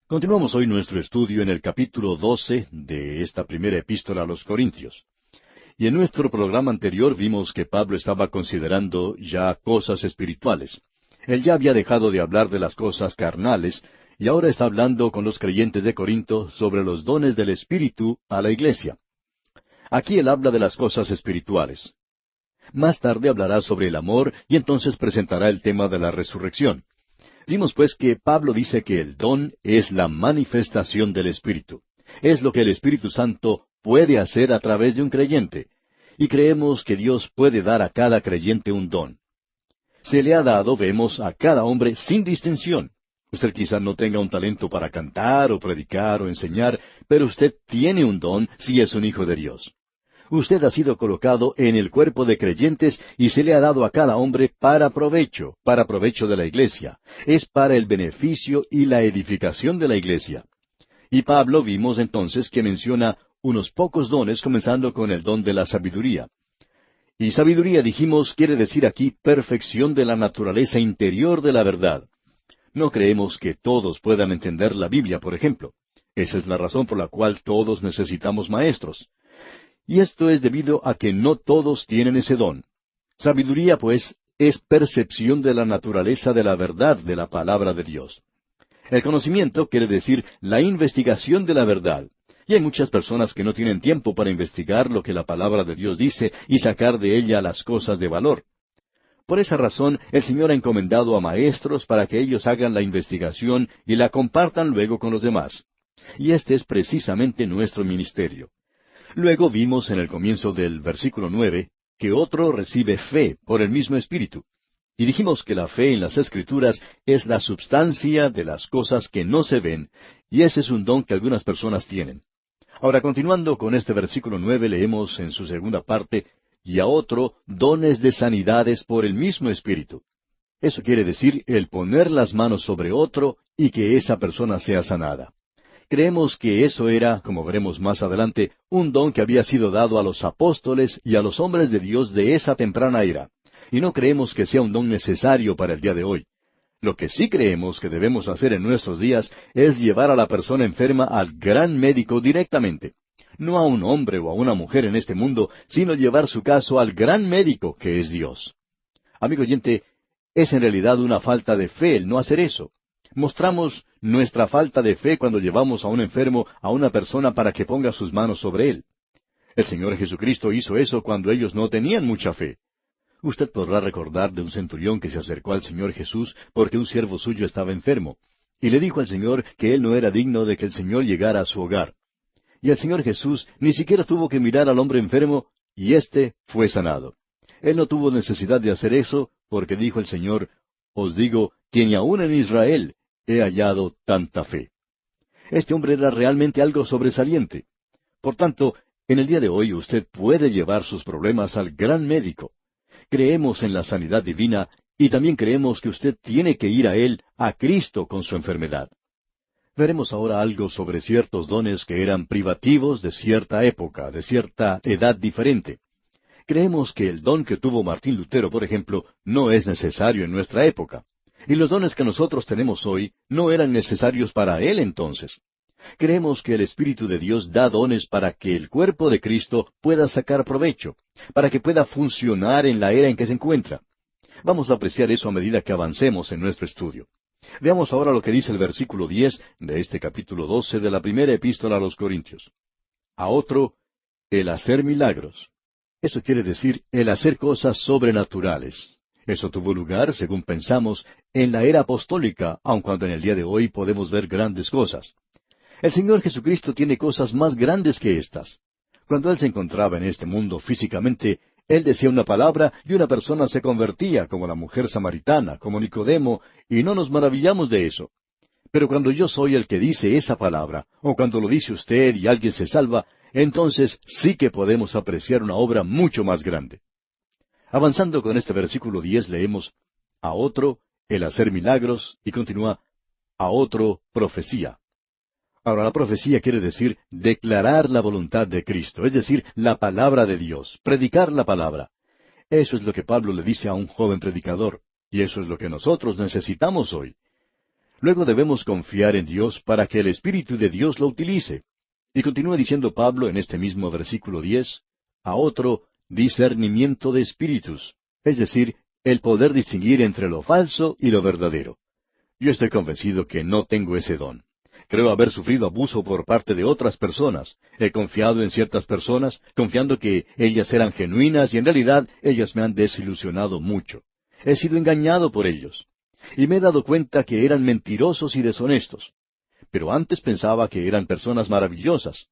Continuamos hoy nuestro estudio en el capítulo 12 de esta primera epístola a los Corintios. Y en nuestro programa anterior vimos que Pablo estaba considerando ya cosas espirituales. Él ya había dejado de hablar de las cosas carnales y ahora está hablando con los creyentes de Corinto sobre los dones del Espíritu a la iglesia. Aquí él habla de las cosas espirituales. Más tarde hablará sobre el amor y entonces presentará el tema de la resurrección. Vimos pues que Pablo dice que el don es la manifestación del Espíritu. Es lo que el Espíritu Santo puede hacer a través de un creyente. Y creemos que Dios puede dar a cada creyente un don. Se le ha dado, vemos, a cada hombre sin distinción. Usted quizá no tenga un talento para cantar o predicar o enseñar, pero usted tiene un don si es un hijo de Dios. Usted ha sido colocado en el cuerpo de creyentes y se le ha dado a cada hombre para provecho de la iglesia. Es para el beneficio y la edificación de la iglesia. Y Pablo vimos entonces que menciona unos pocos dones, comenzando con el don de la sabiduría. Y sabiduría, dijimos, quiere decir aquí perfección de la naturaleza interior de la verdad. No creemos que todos puedan entender la Biblia, por ejemplo. Esa es la razón por la cual todos necesitamos maestros. Y esto es debido a que no todos tienen ese don. Sabiduría, pues, es percepción de la naturaleza de la verdad de la palabra de Dios. El conocimiento quiere decir la investigación de la verdad. Y hay muchas personas que no tienen tiempo para investigar lo que la palabra de Dios dice y sacar de ella las cosas de valor. Por esa razón, el Señor ha encomendado a maestros para que ellos hagan la investigación y la compartan luego con los demás. Y este es precisamente nuestro ministerio. Luego vimos en el comienzo del versículo 9 que otro recibe fe por el mismo Espíritu. Y dijimos que la fe en las Escrituras es la substancia de las cosas que no se ven, y ese es un don que algunas personas tienen. Ahora, continuando con este versículo 9, leemos en su segunda parte, y a otro dones de sanidades por el mismo Espíritu. Eso quiere decir el poner las manos sobre otro y que esa persona sea sanada. Creemos que eso era, como veremos más adelante, un don que había sido dado a los apóstoles y a los hombres de Dios de esa temprana era, y no creemos que sea un don necesario para el día de hoy. Lo que sí creemos que debemos hacer en nuestros días es llevar a la persona enferma al gran médico directamente. No a un hombre o a una mujer en este mundo, sino llevar su caso al gran médico que es Dios. Amigo oyente, es en realidad una falta de fe el no hacer eso. Mostramos nuestra falta de fe cuando llevamos a un enfermo a una persona para que ponga sus manos sobre él. El Señor Jesucristo hizo eso cuando ellos no tenían mucha fe. Usted podrá recordar de un centurión que se acercó al Señor Jesús porque un siervo suyo estaba enfermo, y le dijo al Señor que él no era digno de que el Señor llegara a su hogar. Y el Señor Jesús ni siquiera tuvo que mirar al hombre enfermo, y éste fue sanado. Él no tuvo necesidad de hacer eso, porque dijo el Señor, os digo que ni aun en Israel he hallado tanta fe. Este hombre era realmente algo sobresaliente. Por tanto, en el día de hoy usted puede llevar sus problemas al gran médico. Creemos en la sanidad divina y también creemos que usted tiene que ir a Él, a Cristo, con su enfermedad. Veremos ahora algo sobre ciertos dones que eran privativos de cierta época, de cierta edad diferente. Creemos que el don que tuvo Martín Lutero, por ejemplo, no es necesario en nuestra época. Y los dones que nosotros tenemos hoy no eran necesarios para él entonces. Creemos que el Espíritu de Dios da dones para que el cuerpo de Cristo pueda sacar provecho, para que pueda funcionar en la era en que se encuentra. Vamos a apreciar eso a medida que avancemos en nuestro estudio. Veamos ahora lo que dice el versículo 10 de este capítulo 12 de la primera epístola a los Corintios. A otro, el hacer milagros. Eso quiere decir el hacer cosas sobrenaturales. Eso tuvo lugar, según pensamos, en la era apostólica, aun cuando en el día de hoy podemos ver grandes cosas. El Señor Jesucristo tiene cosas más grandes que estas. Cuando Él se encontraba en este mundo físicamente, Él decía una palabra y una persona se convertía, como la mujer samaritana, como Nicodemo, y no nos maravillamos de eso. Pero cuando yo soy el que dice esa palabra, o cuando lo dice usted y alguien se salva, entonces sí que podemos apreciar una obra mucho más grande. Avanzando con este versículo 10 leemos, a otro el hacer milagros, y continúa, a otro profecía. Ahora, la profecía quiere decir declarar la voluntad de Cristo, es decir, la palabra de Dios, predicar la palabra. Eso es lo que Pablo le dice a un joven predicador, y eso es lo que nosotros necesitamos hoy. Luego debemos confiar en Dios para que el Espíritu de Dios lo utilice. Y continúa diciendo Pablo en este mismo versículo 10, a otro, discernimiento de espíritus, es decir, el poder distinguir entre lo falso y lo verdadero. Yo estoy convencido que no tengo ese don. Creo haber sufrido abuso por parte de otras personas. He confiado en ciertas personas, confiando que ellas eran genuinas y en realidad ellas me han desilusionado mucho. He sido engañado por ellos. Y me he dado cuenta que eran mentirosos y deshonestos. Pero antes pensaba que eran personas maravillosas.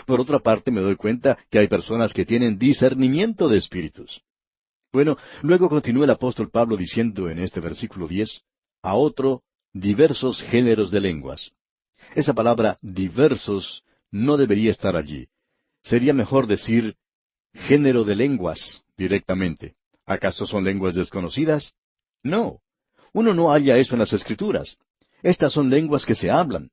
Por otra parte, me doy cuenta que hay personas que tienen discernimiento de espíritus. Bueno, luego continúa el apóstol Pablo diciendo en este versículo 10, a otro, diversos géneros de lenguas. Esa palabra diversos no debería estar allí. Sería mejor decir género de lenguas directamente. ¿Acaso son lenguas desconocidas? No. Uno no halla eso en las Escrituras. Estas son lenguas que se hablan.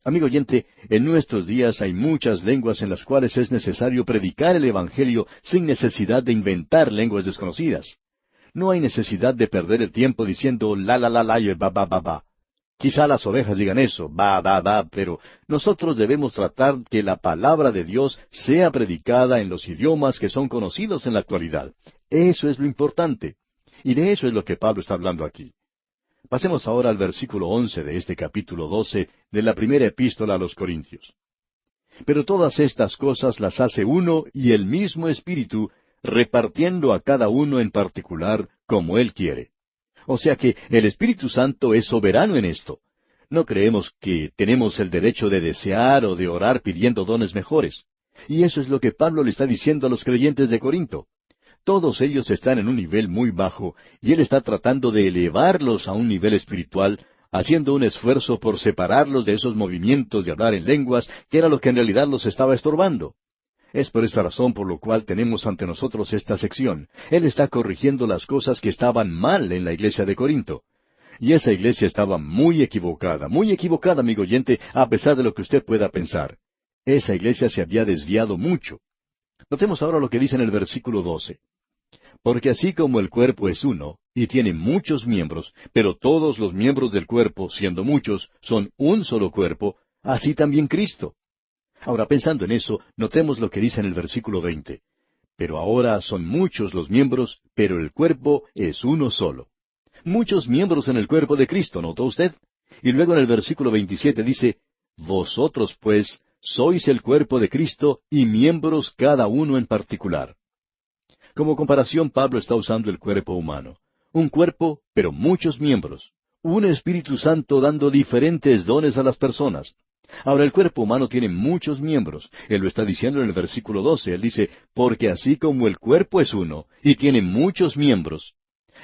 Amigo oyente, en nuestros días hay muchas lenguas en las cuales es necesario predicar el Evangelio sin necesidad de inventar lenguas desconocidas. No hay necesidad de perder el tiempo diciendo la y ba ba ba ba. Quizá las ovejas digan eso, ba ba ba, pero nosotros debemos tratar que la palabra de Dios sea predicada en los idiomas que son conocidos en la actualidad. Eso es lo importante. Y de eso es lo que Pablo está hablando aquí. Pasemos ahora al versículo 11 de este capítulo 12 de la primera epístola a los Corintios. Pero todas estas cosas las hace uno y el mismo Espíritu, repartiendo a cada uno en particular como Él quiere. O sea que el Espíritu Santo es soberano en esto. No creemos que tenemos el derecho de desear o de orar pidiendo dones mejores. Y eso es lo que Pablo le está diciendo a los creyentes de Corinto. Todos ellos están en un nivel muy bajo, y él está tratando de elevarlos a un nivel espiritual, haciendo un esfuerzo por separarlos de esos movimientos de hablar en lenguas, que era lo que en realidad los estaba estorbando. Es por esta razón por lo cual tenemos ante nosotros esta sección. Él está corrigiendo las cosas que estaban mal en la iglesia de Corinto. Y esa iglesia estaba muy equivocada, amigo oyente, a pesar de lo que usted pueda pensar. Esa iglesia se había desviado mucho. Notemos ahora lo que dice en el versículo 12. Porque así como el cuerpo es uno, y tiene muchos miembros, pero todos los miembros del cuerpo, siendo muchos, son un solo cuerpo, así también Cristo. Ahora, pensando en eso, notemos lo que dice en el versículo 20. Pero ahora son muchos los miembros, pero el cuerpo es uno solo. Muchos miembros en el cuerpo de Cristo, ¿notó usted? Y luego en el versículo 27 dice, Vosotros, pues, sois el cuerpo de Cristo y miembros cada uno en particular. Como comparación, Pablo está usando el cuerpo humano. Un cuerpo, pero muchos miembros. Un Espíritu Santo dando diferentes dones a las personas. Ahora, el cuerpo humano tiene muchos miembros. Él lo está diciendo en el versículo 12. Él dice, porque así como el cuerpo es uno, y tiene muchos miembros.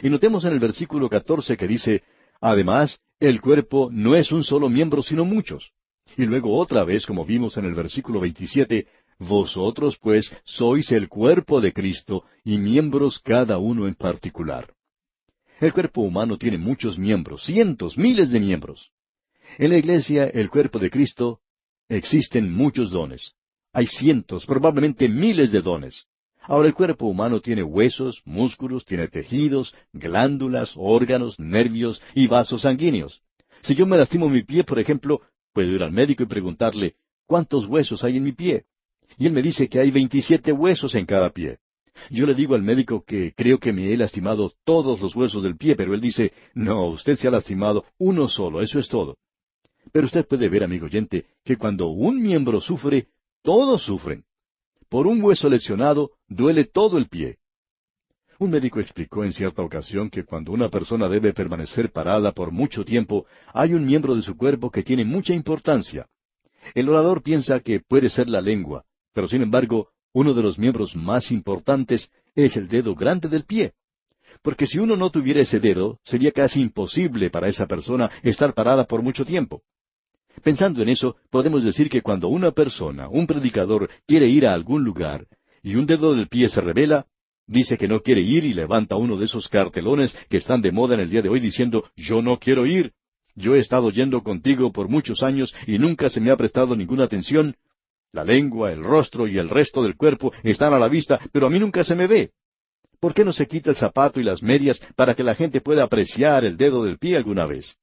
Y notemos en el versículo 14 que dice, además, el cuerpo no es un solo miembro, sino muchos. Y luego otra vez, como vimos en el versículo 27, vosotros pues sois el cuerpo de Cristo y miembros cada uno en particular. El cuerpo humano tiene muchos miembros, cientos, miles de miembros. En la iglesia, el cuerpo de Cristo, existen muchos dones. Hay cientos, probablemente miles de dones. Ahora el cuerpo humano tiene huesos, músculos, tiene tejidos, glándulas, órganos, nervios y vasos sanguíneos. Si yo me lastimo mi pie, por ejemplo, puedo ir al médico y preguntarle, ¿cuántos huesos hay en mi pie? Y él me dice que hay 27 huesos en cada pie. Yo le digo al médico que creo que me he lastimado todos los huesos del pie, pero él dice, no, usted se ha lastimado uno solo, eso es todo. Pero usted puede ver, amigo oyente, que cuando un miembro sufre, todos sufren. Por un hueso lesionado, duele todo el pie. Un médico explicó en cierta ocasión que cuando una persona debe permanecer parada por mucho tiempo, hay un miembro de su cuerpo que tiene mucha importancia. El orador piensa que puede ser la lengua, pero sin embargo, uno de los miembros más importantes es el dedo grande del pie. Porque si uno no tuviera ese dedo, sería casi imposible para esa persona estar parada por mucho tiempo. Pensando en eso, podemos decir que cuando una persona, un predicador, quiere ir a algún lugar, y un dedo del pie se revela, dice que no quiere ir y levanta uno de esos cartelones que están de moda en el día de hoy diciendo, yo no quiero ir. Yo he estado yendo contigo por muchos años y nunca se me ha prestado ninguna atención. La lengua, el rostro y el resto del cuerpo están a la vista, pero a mí nunca se me ve. ¿Por qué no se quita el zapato y las medias para que la gente pueda apreciar el dedo del pie alguna vez?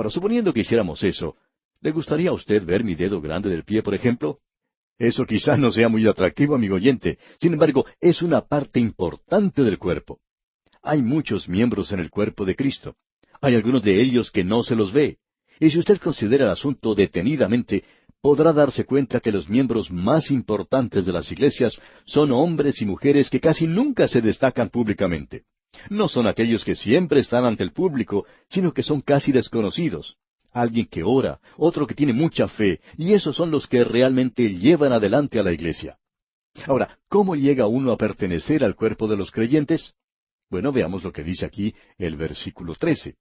Ahora, suponiendo que hiciéramos eso, ¿le gustaría a usted ver mi dedo grande del pie, por ejemplo? Eso quizás no sea muy atractivo, amigo oyente. Sin embargo, es una parte importante del cuerpo. Hay muchos miembros en el cuerpo de Cristo. Hay algunos de ellos que no se los ve. Y si usted considera el asunto detenidamente, podrá darse cuenta que los miembros más importantes de las iglesias son hombres y mujeres que casi nunca se destacan públicamente. No son aquellos que siempre están ante el público, sino que son casi desconocidos. Alguien que ora, otro que tiene mucha fe, y esos son los que realmente llevan adelante a la iglesia. Ahora, ¿cómo llega uno a pertenecer al cuerpo de los creyentes? Bueno, veamos lo que dice aquí el versículo 13.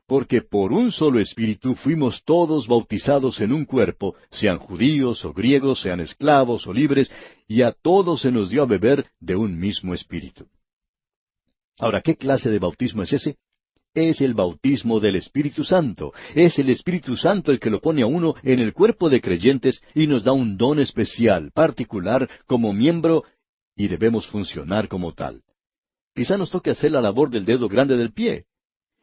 Porque por un solo espíritu fuimos todos bautizados en un cuerpo, sean judíos o griegos, sean esclavos o libres, y a todos se nos dio a beber de un mismo espíritu. Ahora, ¿qué clase de bautismo es ese? Es el bautismo del Espíritu Santo. Es el Espíritu Santo el que lo pone a uno en el cuerpo de creyentes y nos da un don especial, particular, como miembro, y debemos funcionar como tal. Quizá nos toque hacer la labor del dedo grande del pie.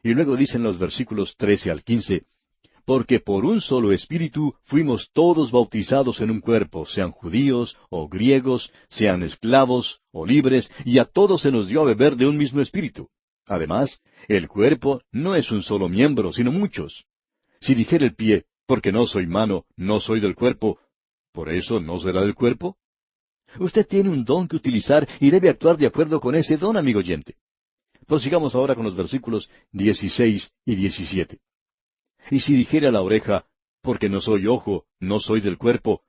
Y luego dicen los versículos 13 al 15, porque por un solo Espíritu fuimos todos bautizados en un cuerpo, sean judíos o griegos, sean esclavos o libres, y a todos se nos dio a beber de un mismo Espíritu. Además, el cuerpo no es un solo miembro, sino muchos. Si dijera el pie, porque no soy mano, no soy del cuerpo, ¿por eso no será del cuerpo? Usted tiene un don que utilizar y debe actuar de acuerdo con ese don, amigo oyente. Prosigamos ahora con los versículos 16 y 17. Y si dijera la oreja, porque no soy ojo, no soy del cuerpo,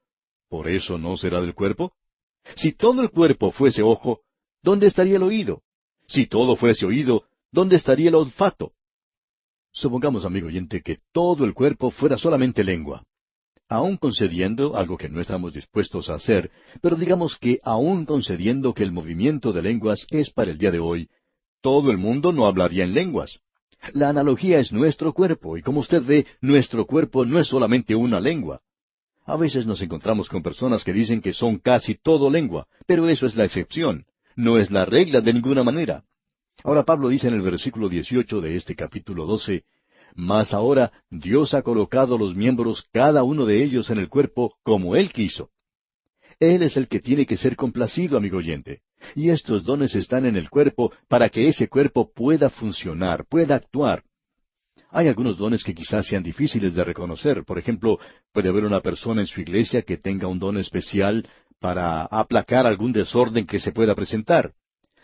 ¿por eso no será del cuerpo? Si todo el cuerpo fuese ojo, ¿dónde estaría el oído? Si todo fuese oído, ¿dónde estaría el olfato? Supongamos, amigo oyente, que todo el cuerpo fuera solamente lengua. Aún concediendo, algo que no estamos dispuestos a hacer, pero digamos que aún concediendo que el movimiento de lenguas es para el día de hoy, todo el mundo no hablaría en lenguas. La analogía es nuestro cuerpo, y como usted ve, nuestro cuerpo no es solamente una lengua. A veces nos encontramos con personas que dicen que son casi todo lengua, pero eso es la excepción, no es la regla de ninguna manera. Ahora Pablo dice en el versículo 18 de este capítulo 12, mas ahora Dios ha colocado los miembros cada uno de ellos en el cuerpo como Él quiso. Él es el que tiene que ser complacido, amigo oyente. Y estos dones están en el cuerpo para que ese cuerpo pueda funcionar, pueda actuar. Hay algunos dones que quizás sean difíciles de reconocer. Por ejemplo, puede haber una persona en su iglesia que tenga un don especial para aplacar algún desorden que se pueda presentar.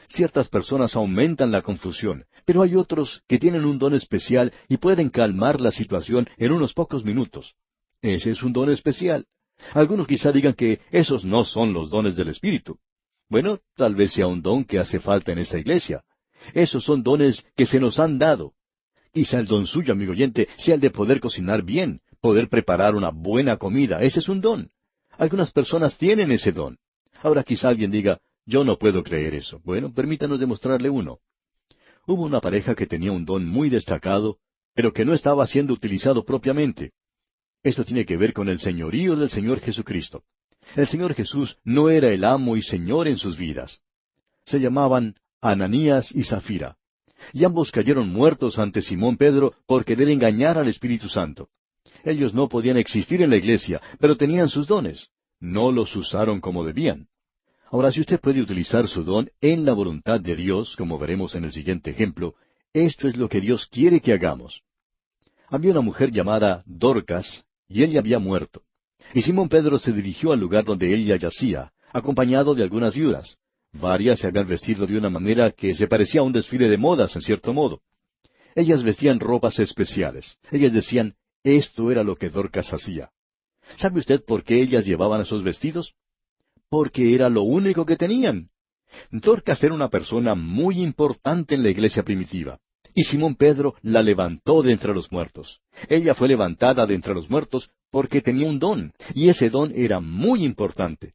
Ciertas personas aumentan la confusión, pero hay otros que tienen un don especial y pueden calmar la situación en unos pocos minutos. Ese es un don especial. Algunos quizá digan que esos no son los dones del Espíritu. Bueno, tal vez sea un don que hace falta en esa iglesia. Esos son dones que se nos han dado. Quizá el don suyo, amigo oyente, sea el de poder cocinar bien, poder preparar una buena comida. Ese es un don. Algunas personas tienen ese don. Ahora quizá alguien diga, yo no puedo creer eso. Bueno, permítanos demostrarle uno. Hubo una pareja que tenía un don muy destacado, pero que no estaba siendo utilizado propiamente. Esto tiene que ver con el señorío del Señor Jesucristo. El Señor Jesús no era el amo y señor en sus vidas. Se llamaban Ananías y Zafira. Y ambos cayeron muertos ante Simón Pedro por querer engañar al Espíritu Santo. Ellos no podían existir en la iglesia, pero tenían sus dones. No los usaron como debían. Ahora, si usted puede utilizar su don en la voluntad de Dios, como veremos en el siguiente ejemplo, esto es lo que Dios quiere que hagamos. Había una mujer llamada Dorcas, y ella había muerto. Y Simón Pedro se dirigió al lugar donde ella yacía, acompañado de algunas viudas. Varias se habían vestido de una manera que se parecía a un desfile de modas, en cierto modo. Ellas vestían ropas especiales. Ellas decían, esto era lo que Dorcas hacía. ¿Sabe usted por qué ellas llevaban esos vestidos? Porque era lo único que tenían. Dorcas era una persona muy importante en la iglesia primitiva. Y Simón Pedro la levantó de entre los muertos. Ella fue levantada de entre los muertos porque tenía un don, y ese don era muy importante.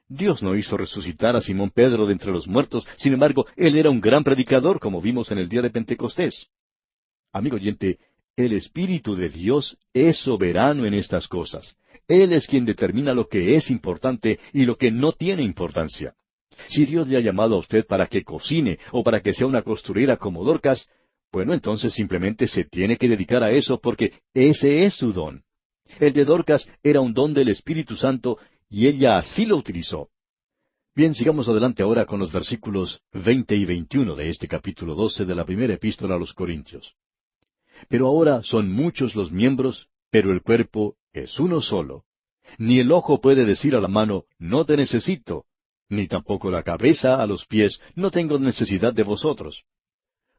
Dios no hizo resucitar a Simón Pedro de entre los muertos, sin embargo, él era un gran predicador, como vimos en el día de Pentecostés. Amigo oyente, el Espíritu de Dios es soberano en estas cosas. Él es quien determina lo que es importante y lo que no tiene importancia. Si Dios le ha llamado a usted para que cocine o para que sea una costurera como Dorcas, Bueno, entonces simplemente se tiene que dedicar a eso porque ese es su don. El de Dorcas era un don del Espíritu Santo y ella así lo utilizó. Bien, sigamos adelante ahora con los versículos 20 y 21 de este capítulo 12 de la primera epístola a los Corintios. Pero ahora son muchos los miembros, pero el cuerpo es uno solo. Ni el ojo puede decir a la mano, no te necesito, ni tampoco la cabeza a los pies, no tengo necesidad de vosotros.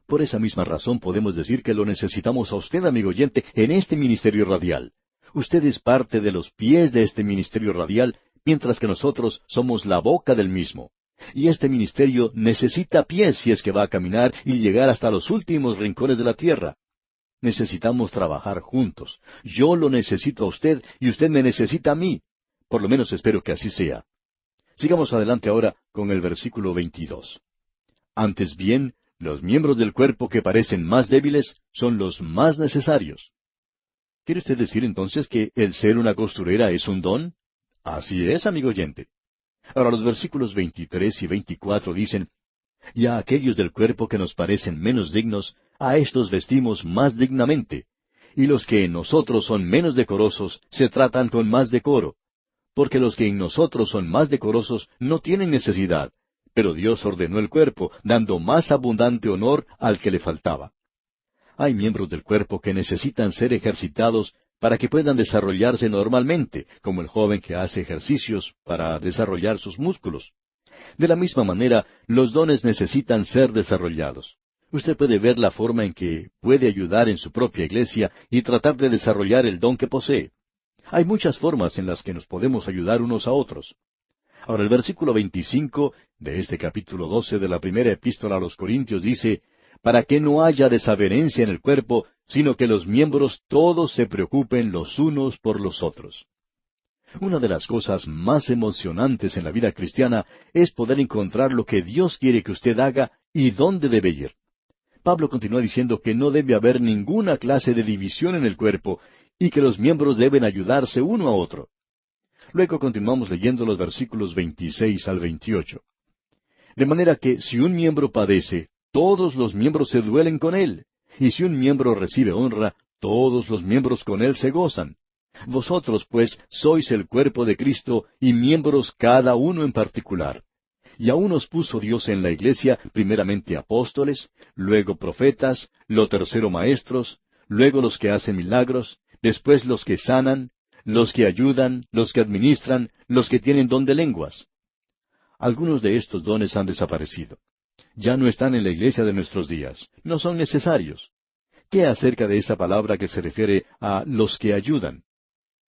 Por esa misma razón podemos decir que lo necesitamos a usted, amigo oyente, en este ministerio radial. Usted es parte de los pies de este ministerio radial, mientras que nosotros somos la boca del mismo. Y este ministerio necesita pies si es que va a caminar y llegar hasta los últimos rincones de la tierra. Necesitamos trabajar juntos. Yo lo necesito a usted y usted me necesita a mí. Por lo menos espero que así sea. Sigamos adelante ahora con el versículo 22. Antes bien, los miembros del cuerpo que parecen más débiles son los más necesarios. ¿Quiere usted decir entonces que el ser una costurera es un don? Así es, amigo oyente. Ahora los versículos 23 y 24 dicen, y a aquellos del cuerpo que nos parecen menos dignos, a éstos vestimos más dignamente, y los que en nosotros son menos decorosos se tratan con más decoro, porque los que en nosotros son más decorosos no tienen necesidad, pero Dios ordenó el cuerpo, dando más abundante honor al que le faltaba. Hay miembros del cuerpo que necesitan ser ejercitados para que puedan desarrollarse normalmente, como el joven que hace ejercicios para desarrollar sus músculos. De la misma manera, los dones necesitan ser desarrollados. Usted puede ver la forma en que puede ayudar en su propia iglesia y tratar de desarrollar el don que posee. Hay muchas formas en las que nos podemos ayudar unos a otros. Ahora el versículo 25 de este capítulo 12 de la primera epístola a los Corintios dice, para que no haya desavenencia en el cuerpo, sino que los miembros todos se preocupen los unos por los otros. Una de las cosas más emocionantes en la vida cristiana es poder encontrar lo que Dios quiere que usted haga y dónde debe ir. Pablo continúa diciendo que no debe haber ninguna clase de división en el cuerpo y que los miembros deben ayudarse uno a otro. Luego continuamos leyendo los versículos 26 al 28. De manera que si un miembro padece, todos los miembros se duelen con él, y si un miembro recibe honra, todos los miembros con él se gozan. Vosotros, pues, sois el cuerpo de Cristo y miembros cada uno en particular. Y aún os puso Dios en la iglesia, primeramente apóstoles, luego profetas, lo tercero maestros, luego los que hacen milagros, después los que sanan, los que ayudan, los que administran, los que tienen don de lenguas. Algunos de estos dones han desaparecido. Ya no están en la iglesia de nuestros días. No son necesarios. ¿Qué acerca de esa palabra que se refiere a los que ayudan?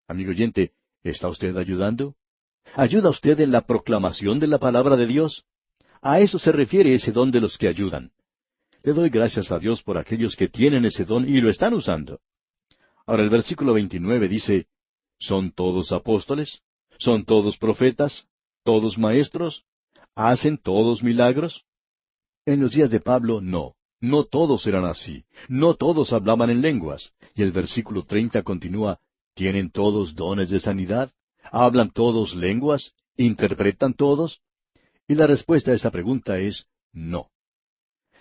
Amigo oyente, ¿está usted ayudando? ¿Ayuda usted en la proclamación de la palabra de Dios? A eso se refiere ese don de los que ayudan. Le doy gracias a Dios por aquellos que tienen ese don y lo están usando. Ahora el versículo 29 dice, ¿son todos apóstoles? ¿Son todos profetas? ¿Todos maestros? ¿Hacen todos milagros? En los días de Pablo, no. No todos eran así. No todos hablaban en lenguas. Y el versículo 30 continúa, ¿tienen todos dones de sanidad? ¿Hablan todos lenguas? ¿Interpretan todos? Y la respuesta a esa pregunta es no.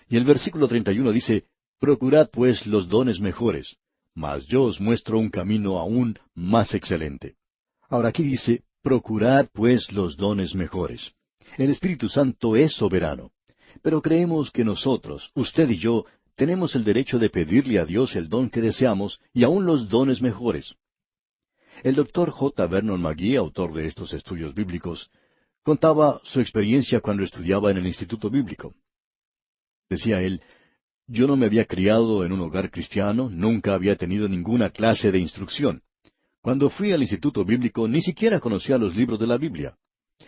Y el versículo 31 dice, procurad pues los dones mejores, mas yo os muestro un camino aún más excelente. Ahora aquí dice, procurad pues los dones mejores. El Espíritu Santo es soberano, pero creemos que nosotros, usted y yo, tenemos el derecho de pedirle a Dios el don que deseamos y aún los dones mejores. El doctor J. Vernon McGee, autor de estos estudios bíblicos, contaba su experiencia cuando estudiaba en el Instituto Bíblico. Decía él, yo no me había criado en un hogar cristiano, nunca había tenido ninguna clase de instrucción. Cuando fui al Instituto Bíblico ni siquiera conocía los libros de la Biblia.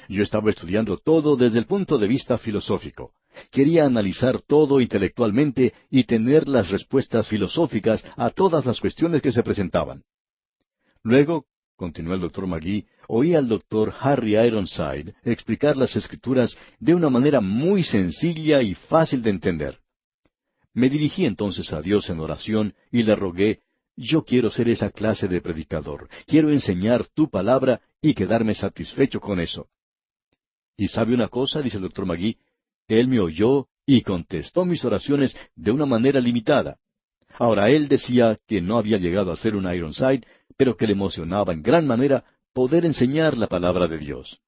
Yo estaba estudiando todo desde el punto de vista filosófico. Quería analizar todo intelectualmente y tener las respuestas filosóficas a todas las cuestiones que se presentaban. Luego, continuó el doctor McGee, oí al doctor Harry Ironside explicar las Escrituras de una manera muy sencilla y fácil de entender. Me dirigí entonces a Dios en oración y le rogué, yo quiero ser esa clase de predicador, quiero enseñar tu palabra y quedarme satisfecho con eso. ¿Y sabe una cosa? Dice el doctor McGee, él me oyó y contestó mis oraciones de una manera limitada. Ahora, él decía que no había llegado a ser un Ironside, pero que le emocionaba en gran manera poder enseñar la palabra de Dios.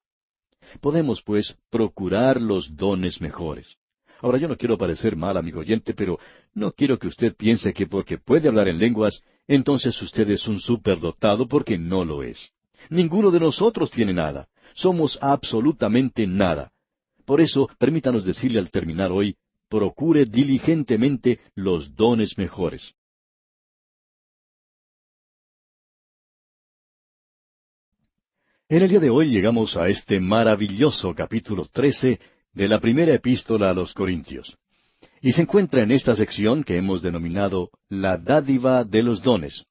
Podemos, pues, procurar los dones mejores. Ahora, yo no quiero parecer mal, amigo oyente, pero no quiero que usted piense que porque puede hablar en lenguas, entonces usted es un superdotado, porque no lo es. Ninguno de nosotros tiene nada. Somos absolutamente nada. Por eso, permítanos decirle al terminar hoy, procure diligentemente los dones mejores. En el día de hoy llegamos a este maravilloso capítulo 13 de la primera epístola a los Corintios. Y se encuentra en esta sección que hemos denominado la dádiva de los dones.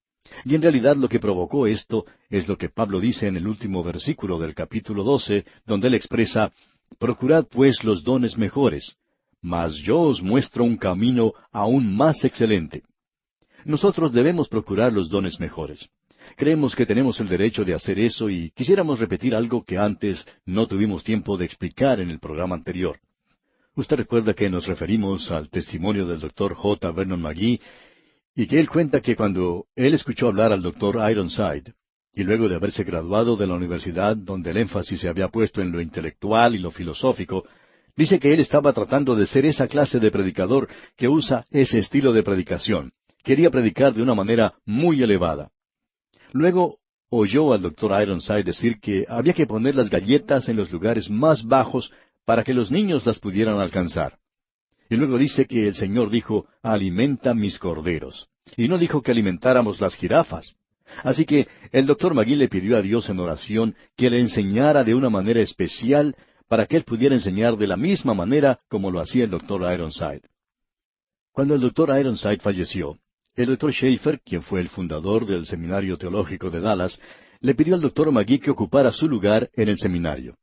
Y en realidad lo que provocó esto es lo que Pablo dice en el último versículo del capítulo 12, donde él expresa, procurad pues los dones mejores, mas yo os muestro un camino aún más excelente. Nosotros debemos procurar los dones mejores. Creemos que tenemos el derecho de hacer eso y quisiéramos repetir algo que antes no tuvimos tiempo de explicar en el programa anterior. Usted recuerda que nos referimos al testimonio del Dr. J. Vernon McGee y que él cuenta que cuando él escuchó hablar al Dr. Ironside, y luego de haberse graduado de la universidad donde el énfasis se había puesto en lo intelectual y lo filosófico, dice que él estaba tratando de ser esa clase de predicador que usa ese estilo de predicación. Quería predicar de una manera muy elevada. Luego oyó al Dr. Ironside decir que había que poner las galletas en los lugares más bajos para que los niños las pudieran alcanzar. Y luego dice que el Señor dijo, alimenta mis corderos. Y no dijo que alimentáramos las jirafas. Así que el Dr. McGee le pidió a Dios en oración que le enseñara de una manera especial para que él pudiera enseñar de la misma manera como lo hacía el Dr. Ironside. Cuando el Dr. Ironside falleció, el Dr. Schaeffer, quien fue el fundador del Seminario Teológico de Dallas, le pidió al Dr. McGee que ocupara su lugar en el seminario.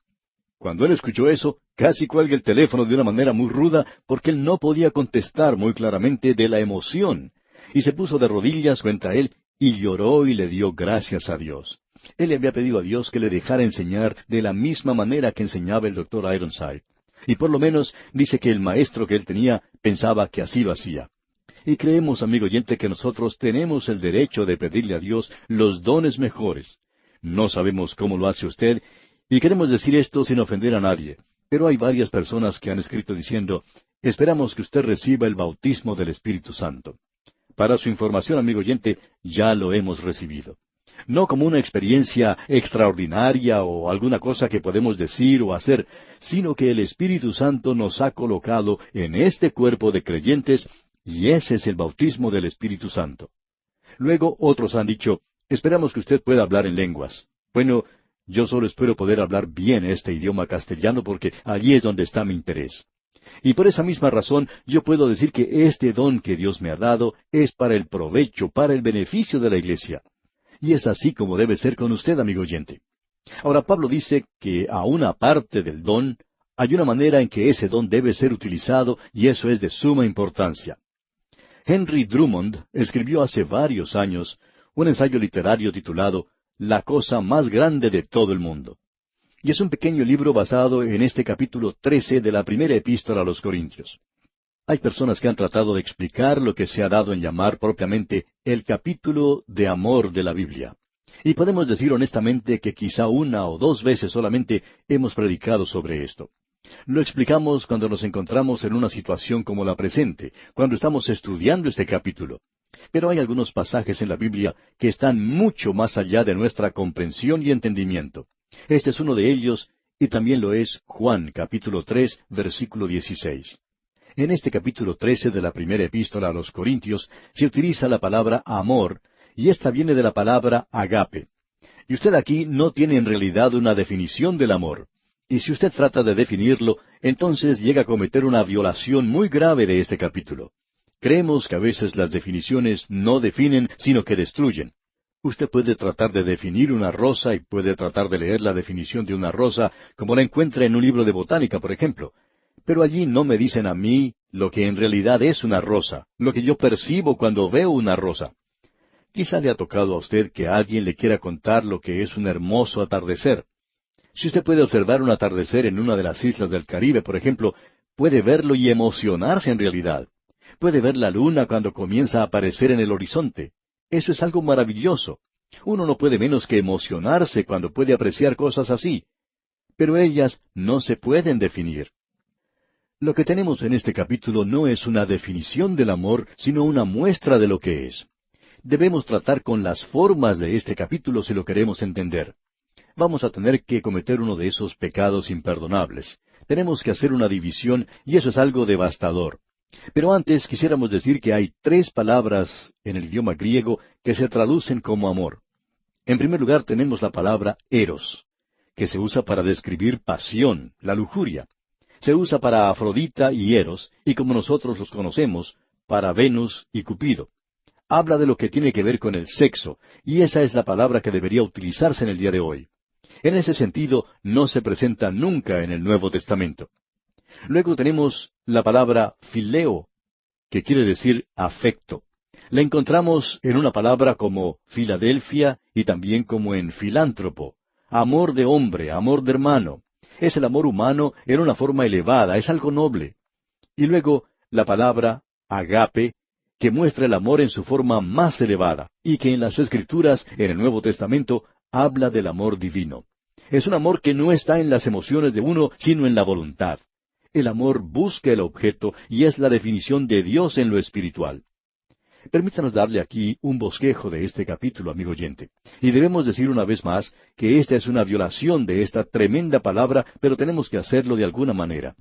Cuando él escuchó eso, casi cuelga el teléfono de una manera muy ruda porque él no podía contestar muy claramente de la emoción, y se puso de rodillas frente a él y lloró y le dio gracias a Dios. Él le había pedido a Dios que le dejara enseñar de la misma manera que enseñaba el Dr. Ironside, y por lo menos dice que el maestro que él tenía pensaba que así lo hacía. Y creemos, amigo oyente, que nosotros tenemos el derecho de pedirle a Dios los dones mejores. No sabemos cómo lo hace usted, y queremos decir esto sin ofender a nadie, pero hay varias personas que han escrito diciendo, esperamos que usted reciba el bautismo del Espíritu Santo. Para su información, amigo oyente, ya lo hemos recibido. No como una experiencia extraordinaria o alguna cosa que podemos decir o hacer, sino que el Espíritu Santo nos ha colocado en este cuerpo de creyentes, y ese es el bautismo del Espíritu Santo. Luego otros han dicho, esperamos que usted pueda hablar en lenguas. Bueno, yo solo espero poder hablar bien este idioma castellano porque allí es donde está mi interés. Y por esa misma razón yo puedo decir que este don que Dios me ha dado es para el provecho, para el beneficio de la iglesia. Y es así como debe ser con usted, amigo oyente. Ahora Pablo dice que aún aparte del don, hay una manera en que ese don debe ser utilizado y eso es de suma importancia. Henry Drummond escribió hace varios años un ensayo literario titulado La cosa más grande de todo el mundo. Y es un pequeño libro basado en este capítulo 13 de la primera epístola a los Corintios. Hay personas que han tratado de explicar lo que se ha dado en llamar propiamente el capítulo de amor de la Biblia. Y podemos decir honestamente que quizá una o dos veces solamente hemos predicado sobre esto. Lo explicamos cuando nos encontramos en una situación como la presente, cuando estamos estudiando este capítulo. Pero hay algunos pasajes en la Biblia que están mucho más allá de nuestra comprensión y entendimiento. Este es uno de ellos, y también lo es Juan, capítulo 3, versículo 16. En este capítulo 13 de la primera epístola a los Corintios se utiliza la palabra amor, y esta viene de la palabra agape. Y usted aquí no tiene en realidad una definición del amor. Y si usted trata de definirlo, entonces llega a cometer una violación muy grave de este capítulo. Creemos que a veces las definiciones no definen, sino que destruyen. Usted puede tratar de definir una rosa y puede tratar de leer la definición de una rosa como la encuentra en un libro de botánica, por ejemplo. Pero allí no me dicen a mí lo que en realidad es una rosa, lo que yo percibo cuando veo una rosa. Quizá le ha tocado a usted que alguien le quiera contar lo que es un hermoso atardecer. Si usted puede observar un atardecer en una de las islas del Caribe, por ejemplo, puede verlo y emocionarse en realidad. Puede ver la luna cuando comienza a aparecer en el horizonte. Eso es algo maravilloso. Uno no puede menos que emocionarse cuando puede apreciar cosas así. Pero ellas no se pueden definir. Lo que tenemos en este capítulo no es una definición del amor, sino una muestra de lo que es. Debemos tratar con las formas de este capítulo si lo queremos entender. Vamos a tener que cometer uno de esos pecados imperdonables. Tenemos que hacer una división y eso es algo devastador. Pero antes quisiéramos decir que hay 3 palabras en el idioma griego que se traducen como amor. En primer lugar tenemos la palabra eros, que se usa para describir pasión, la lujuria. Se usa para Afrodita y Eros, y como nosotros los conocemos, para Venus y Cupido. Habla de lo que tiene que ver con el sexo, y esa es la palabra que debería utilizarse en el día de hoy. En ese sentido, no se presenta nunca en el Nuevo Testamento. Luego tenemos la palabra fileo, que quiere decir afecto. La encontramos en una palabra como Filadelfia y también como en filántropo. Amor de hombre, amor de hermano. Es el amor humano en una forma elevada, es algo noble. Y luego la palabra agape, que muestra el amor en su forma más elevada, y que en las Escrituras, en el Nuevo Testamento, habla del amor divino. Es un amor que no está en las emociones de uno, sino en la voluntad. El amor busca el objeto y es la definición de Dios en lo espiritual. Permítanos darle aquí un bosquejo de este capítulo, amigo oyente. Y debemos decir una vez más que esta es una violación de esta tremenda palabra, pero tenemos que hacerlo de alguna manera.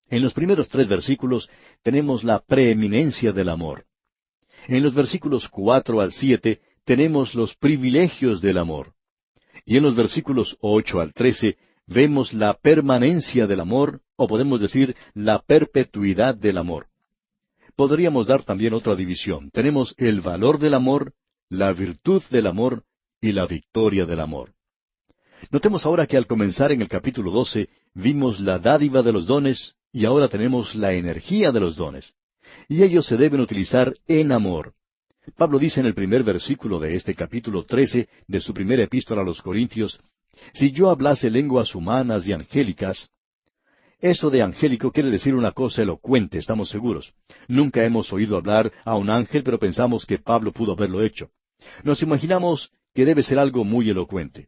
En los primeros 3 versículos tenemos la preeminencia del amor. En los versículos 4 al 7 tenemos los privilegios del amor. Y en los versículos 8 al 13 vemos la permanencia del amor, o podemos decir la perpetuidad del amor. Podríamos dar también otra división. Tenemos el valor del amor, la virtud del amor y la victoria del amor. Notemos ahora que al comenzar en el capítulo 12 vimos la dádiva de los dones y ahora tenemos la energía de los dones. Y ellos se deben utilizar en amor. Pablo dice en el primer versículo de este capítulo 13 de su primera epístola a los Corintios, si yo hablase lenguas humanas y angélicas. Eso de angélico quiere decir una cosa elocuente, estamos seguros. Nunca hemos oído hablar a un ángel, pero pensamos que Pablo pudo haberlo hecho. Nos imaginamos que debe ser algo muy elocuente.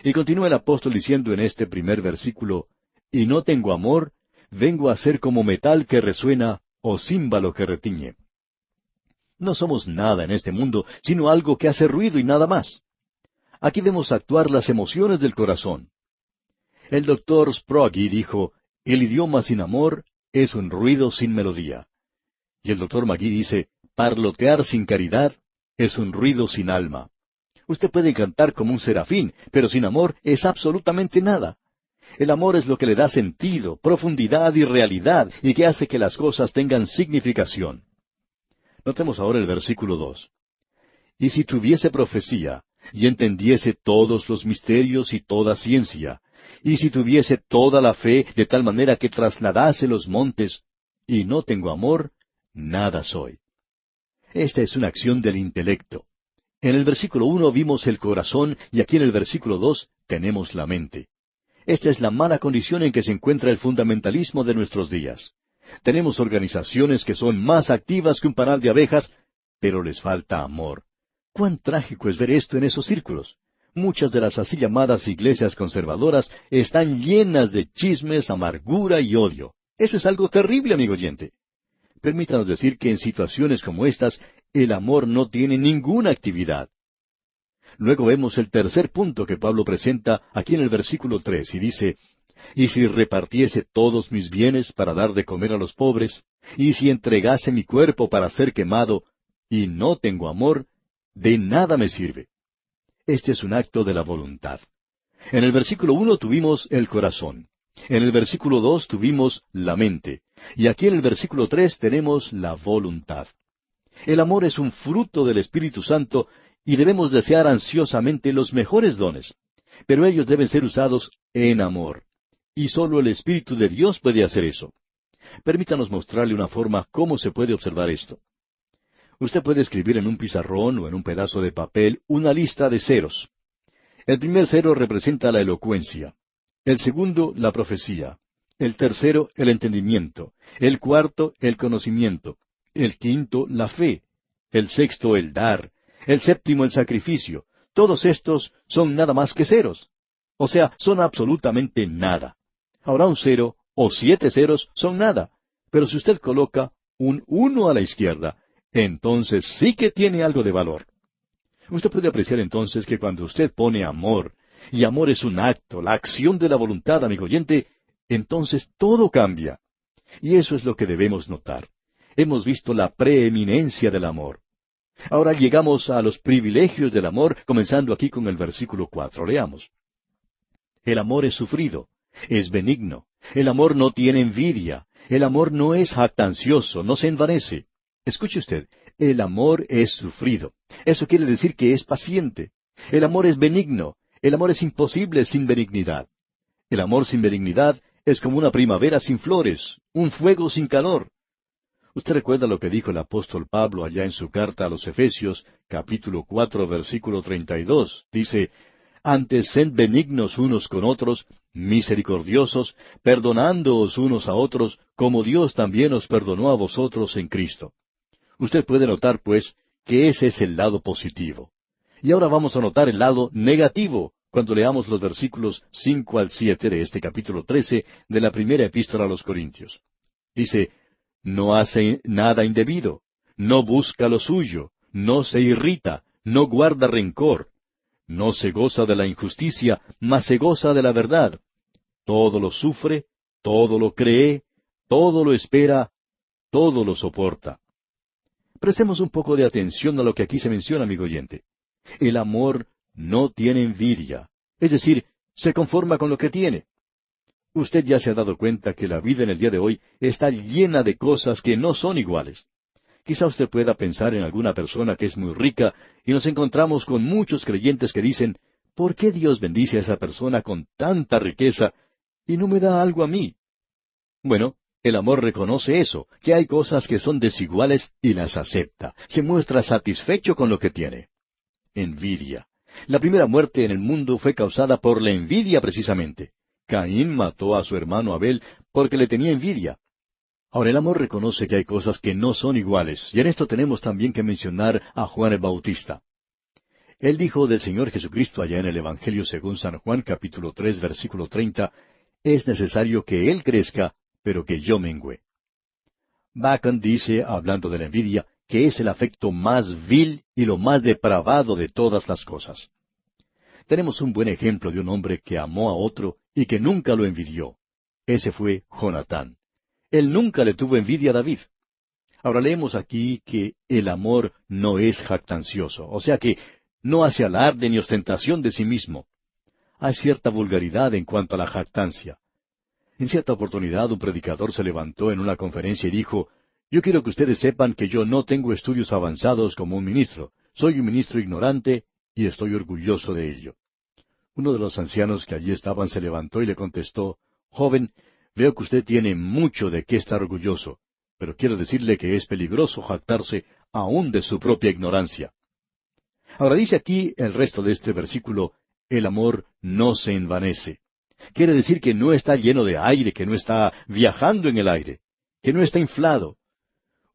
Y continúa el apóstol diciendo en este primer versículo, y no tengo amor, vengo a ser como metal que resuena o címbalo que retiñe. No somos nada en este mundo, sino algo que hace ruido y nada más. Aquí vemos actuar las emociones del corazón. El doctor Sprague dijo, el idioma sin amor es un ruido sin melodía. Y el doctor Magee dice, parlotear sin caridad es un ruido sin alma. Usted puede cantar como un serafín, pero sin amor es absolutamente nada. El amor es lo que le da sentido, profundidad y realidad, y que hace que las cosas tengan significación. Notemos ahora el versículo 2. Y si tuviese profecía, y entendiese todos los misterios y toda ciencia, y si tuviese toda la fe de tal manera que trasladase los montes, y no tengo amor, nada soy. Esta es una acción del intelecto. En el versículo 1 vimos el corazón y aquí en el versículo 2 tenemos la mente. Esta es la mala condición en que se encuentra el fundamentalismo de nuestros días. Tenemos organizaciones que son más activas que un panal de abejas, pero les falta amor. Cuán trágico es ver esto en esos círculos. Muchas de las así llamadas iglesias conservadoras están llenas de chismes, amargura y odio. Eso es algo terrible, amigo oyente. Permítanos decir que en situaciones como estas, el amor no tiene ninguna actividad. Luego vemos el tercer punto que Pablo presenta aquí en el versículo 3 y dice, y si repartiese todos mis bienes para dar de comer a los pobres, y si entregase mi cuerpo para ser quemado, y no tengo amor, de nada me sirve. Este es un acto de la voluntad. En el versículo 1 tuvimos el corazón. En el versículo 2 tuvimos la mente. Y aquí en el versículo 3 tenemos la voluntad. El amor es un fruto del Espíritu Santo y debemos desear ansiosamente los mejores dones. Pero ellos deben ser usados en amor. Y solo el Espíritu de Dios puede hacer eso. Permítanos mostrarle una forma cómo se puede observar esto. Usted puede escribir en un pizarrón o en un pedazo de papel una lista de ceros. El primer cero representa la elocuencia. El segundo, la profecía. El tercero, el entendimiento. El cuarto, el conocimiento. El quinto, la fe. El sexto, el dar. El séptimo, el sacrificio. Todos estos son nada más que ceros. O sea, son absolutamente nada. Ahora un cero o 7 ceros son nada. Pero si usted coloca un uno a la izquierda, entonces sí que tiene algo de valor. Usted puede apreciar entonces que cuando usted pone amor, y amor es un acto, la acción de la voluntad, amigo oyente, entonces todo cambia. Y eso es lo que debemos notar. Hemos visto la preeminencia del amor. Ahora llegamos a los privilegios del amor, comenzando aquí con el versículo 4. Leamos. El amor es sufrido, es benigno. El amor no tiene envidia. El amor no es jactancioso, no se envanece. Escuche usted, el amor es sufrido. Eso quiere decir que es paciente. El amor es benigno. El amor es imposible sin benignidad. El amor sin benignidad es como una primavera sin flores, un fuego sin calor. Usted recuerda lo que dijo el apóstol Pablo allá en su carta a los Efesios, capítulo 4, versículo 32. Dice, antes sed benignos unos con otros, misericordiosos, perdonándoos unos a otros, como Dios también os perdonó a vosotros en Cristo. Usted puede notar, pues, que ese es el lado positivo. Y ahora vamos a notar el lado negativo, cuando leamos los versículos 5 al 7 de este capítulo 13 de la primera epístola a los Corintios. Dice, no hace nada indebido, no busca lo suyo, no se irrita, no guarda rencor, no se goza de la injusticia, mas se goza de la verdad. Todo lo sufre, todo lo cree, todo lo espera, todo lo soporta. Prestemos un poco de atención a lo que aquí se menciona, amigo oyente. El amor no tiene envidia, es decir, se conforma con lo que tiene. Usted ya se ha dado cuenta que la vida en el día de hoy está llena de cosas que no son iguales. Quizá usted pueda pensar en alguna persona que es muy rica y nos encontramos con muchos creyentes que dicen, ¿por qué Dios bendice a esa persona con tanta riqueza y no me da algo a mí? Bueno, el amor reconoce eso, que hay cosas que son desiguales y las acepta. Se muestra satisfecho con lo que tiene. Envidia. La primera muerte en el mundo fue causada por la envidia precisamente. Caín mató a su hermano Abel porque le tenía envidia. Ahora el amor reconoce que hay cosas que no son iguales, y en esto tenemos también que mencionar a Juan el Bautista. Él dijo del Señor Jesucristo allá en el Evangelio según San Juan capítulo 3 versículo 30, es necesario que Él crezca, pero que yo mengüe. Bacon dice, hablando de la envidia, que es el afecto más vil y lo más depravado de todas las cosas. Tenemos un buen ejemplo de un hombre que amó a otro y que nunca lo envidió. Ese fue Jonatán. Él nunca le tuvo envidia a David. Ahora leemos aquí que el amor no es jactancioso, o sea que no hace alarde ni ostentación de sí mismo. Hay cierta vulgaridad en cuanto a la jactancia. En cierta oportunidad un predicador se levantó en una conferencia y dijo, yo quiero que ustedes sepan que yo no tengo estudios avanzados como un ministro. Soy un ministro ignorante y estoy orgulloso de ello. Uno de los ancianos que allí estaban se levantó y le contestó, joven, veo que usted tiene mucho de qué estar orgulloso, pero quiero decirle que es peligroso jactarse aún de su propia ignorancia. Ahora dice aquí el resto de este versículo, el amor no se envanece. Quiere decir que no está lleno de aire, que no está viajando en el aire, que no está inflado.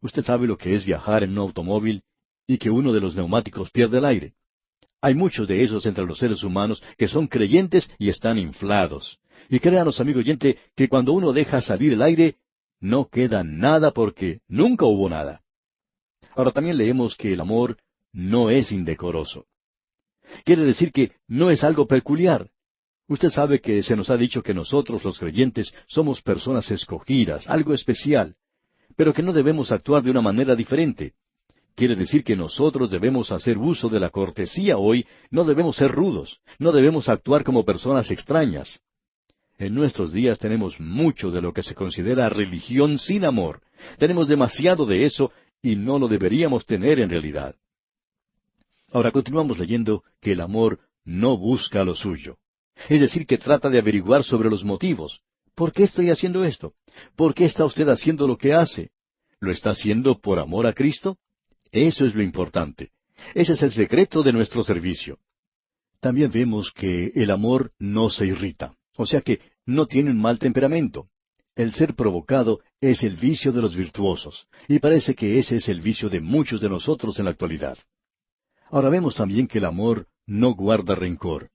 Usted sabe lo que es viajar en un automóvil y que uno de los neumáticos pierde el aire. Hay muchos de esos entre los seres humanos que son creyentes y están inflados. Y créanos, amigo oyente, que cuando uno deja salir el aire, no queda nada porque nunca hubo nada. Ahora también leemos que el amor no es indecoroso. Quiere decir que no es algo peculiar. Usted sabe que se nos ha dicho que nosotros los creyentes somos personas escogidas, algo especial, pero que no debemos actuar de una manera diferente. Quiere decir que nosotros debemos hacer uso de la cortesía hoy, no debemos ser rudos, no debemos actuar como personas extrañas. En nuestros días tenemos mucho de lo que se considera religión sin amor. Tenemos demasiado de eso y no lo deberíamos tener en realidad. Ahora continuamos leyendo que el amor no busca lo suyo. Es decir, que trata de averiguar sobre los motivos. ¿Por qué estoy haciendo esto? ¿Por qué está usted haciendo lo que hace? ¿Lo está haciendo por amor a Cristo? Eso es lo importante. Ese es el secreto de nuestro servicio. También vemos que el amor no se irrita, o sea que no tiene un mal temperamento. El ser provocado es el vicio de los virtuosos, y parece que ese es el vicio de muchos de nosotros en la actualidad. Ahora vemos también que el amor no guarda rencor.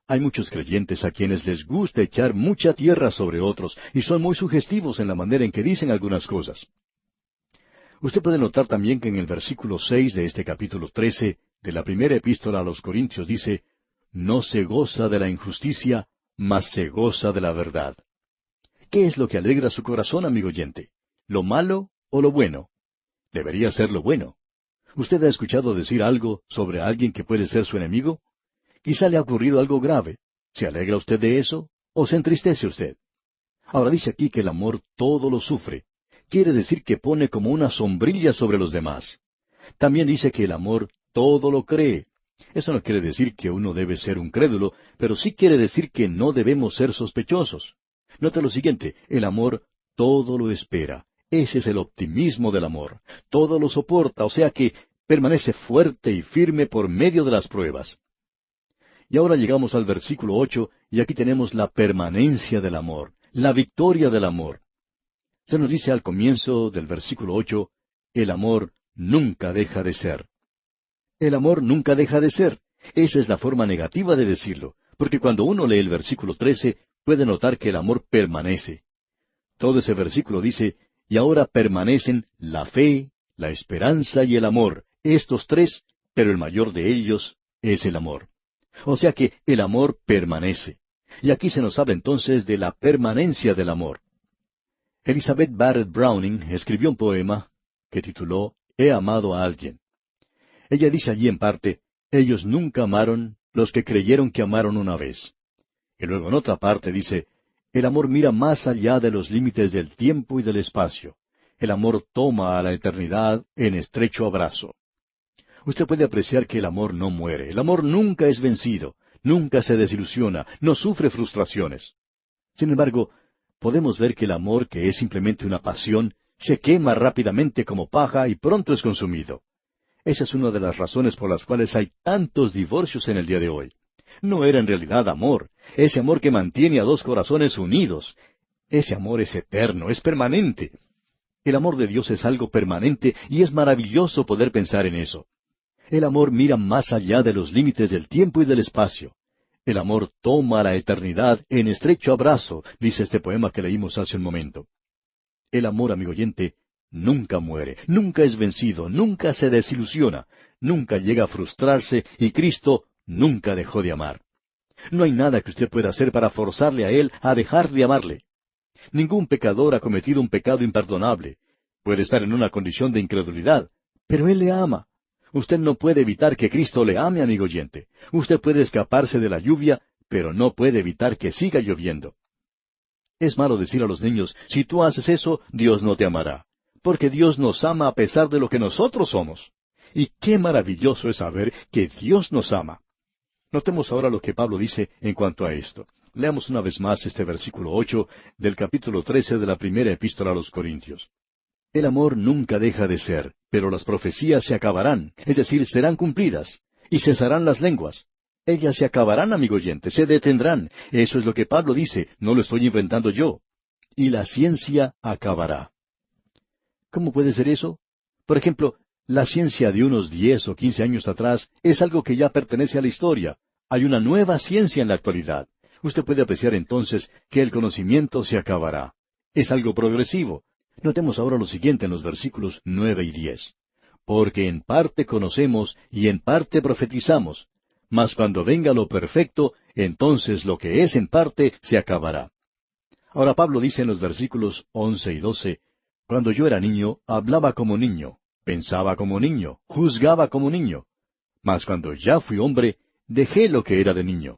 Hay muchos creyentes a quienes les gusta echar mucha tierra sobre otros, y son muy sugestivos en la manera en que dicen algunas cosas. Usted puede notar también que en el versículo 6 de este capítulo 13 de la primera epístola a los Corintios dice, no se goza de la injusticia, mas se goza de la verdad. ¿Qué es lo que alegra su corazón, amigo oyente? ¿Lo malo o lo bueno? Debería ser lo bueno. ¿Usted ha escuchado decir algo sobre alguien que puede ser su enemigo? Quizá le ha ocurrido algo grave. ¿Se alegra usted de eso? ¿O se entristece usted? Ahora dice aquí que el amor todo lo sufre. Quiere decir que pone como una sombrilla sobre los demás. También dice que el amor todo lo cree. Eso no quiere decir que uno debe ser un crédulo, pero sí quiere decir que no debemos ser sospechosos. Note lo siguiente, el amor todo lo espera. Ese es el optimismo del amor. Todo lo soporta, o sea que permanece fuerte y firme por medio de las pruebas. Y ahora llegamos al versículo 8, y aquí tenemos la permanencia del amor, la victoria del amor. Se nos dice al comienzo del versículo 8, el amor nunca deja de ser. El amor nunca deja de ser. Esa es la forma negativa de decirlo, porque cuando uno lee el versículo 13, puede notar que el amor permanece. Todo ese versículo dice, y ahora permanecen la fe, la esperanza y el amor, estos tres, pero el mayor de ellos es el amor. O sea que el amor permanece. Y aquí se nos habla entonces de la permanencia del amor. Elizabeth Barrett Browning escribió un poema que tituló He amado a alguien. Ella dice allí en parte, ellos nunca amaron los que creyeron que amaron una vez. Y luego en otra parte dice, el amor mira más allá de los límites del tiempo y del espacio. El amor toma a la eternidad en estrecho abrazo. Usted puede apreciar que el amor no muere. El amor nunca es vencido, nunca se desilusiona, no sufre frustraciones. Sin embargo, podemos ver que el amor, que es simplemente una pasión, se quema rápidamente como paja y pronto es consumido. Esa es una de las razones por las cuales hay tantos divorcios en el día de hoy. No era en realidad amor, ese amor que mantiene a dos corazones unidos. Ese amor es eterno, es permanente. El amor de Dios es algo permanente y es maravilloso poder pensar en eso. El amor mira más allá de los límites del tiempo y del espacio. El amor toma la eternidad en estrecho abrazo, dice este poema que leímos hace un momento. El amor, amigo oyente, nunca muere, nunca es vencido, nunca se desilusiona, nunca llega a frustrarse y Cristo nunca dejó de amar. No hay nada que usted pueda hacer para forzarle a Él a dejar de amarle. Ningún pecador ha cometido un pecado imperdonable. Puede estar en una condición de incredulidad, pero Él le ama. Usted no puede evitar que Cristo le ame, amigo oyente. Usted puede escaparse de la lluvia, pero no puede evitar que siga lloviendo. Es malo decir a los niños, si tú haces eso, Dios no te amará, porque Dios nos ama a pesar de lo que nosotros somos. Y qué maravilloso es saber que Dios nos ama. Notemos ahora lo que Pablo dice en cuanto a esto. Leamos una vez más este versículo 8 del capítulo 13 de la primera epístola a los Corintios. El amor nunca deja de ser, pero las profecías se acabarán, es decir, serán cumplidas, y cesarán las lenguas. Ellas se acabarán, amigo oyente, se detendrán. Eso es lo que Pablo dice, no lo estoy inventando yo. Y la ciencia acabará. ¿Cómo puede ser eso? Por ejemplo, la ciencia de unos 10 o 15 años atrás es algo que ya pertenece a la historia. Hay una nueva ciencia en la actualidad. Usted puede apreciar entonces que el conocimiento se acabará. Es algo progresivo. Notemos ahora lo siguiente en los versículos 9 y 10. Porque en parte conocemos y en parte profetizamos, mas cuando venga lo perfecto, entonces lo que es en parte se acabará. Ahora Pablo dice en los versículos 11 y 12, cuando yo era niño, hablaba como niño, pensaba como niño, juzgaba como niño. Mas cuando ya fui hombre, dejé lo que era de niño.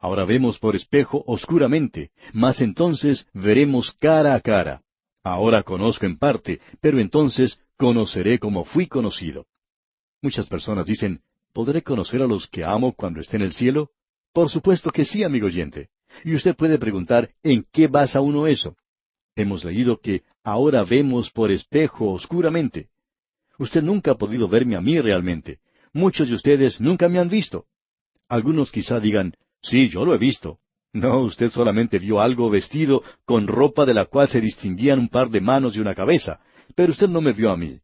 Ahora vemos por espejo oscuramente, mas entonces veremos cara a cara. Ahora conozco en parte, pero entonces conoceré como fui conocido. Muchas personas dicen, ¿podré conocer a los que amo cuando esté en el cielo? Por supuesto que sí, amigo oyente. Y usted puede preguntar, ¿en qué basa uno eso? Hemos leído que ahora vemos por espejo oscuramente. Usted nunca ha podido verme a mí realmente. Muchos de ustedes nunca me han visto. Algunos quizá digan, sí, yo lo he visto. No, usted solamente vio algo vestido con ropa de la cual se distinguían un par de manos y una cabeza, pero usted no me vio a mí.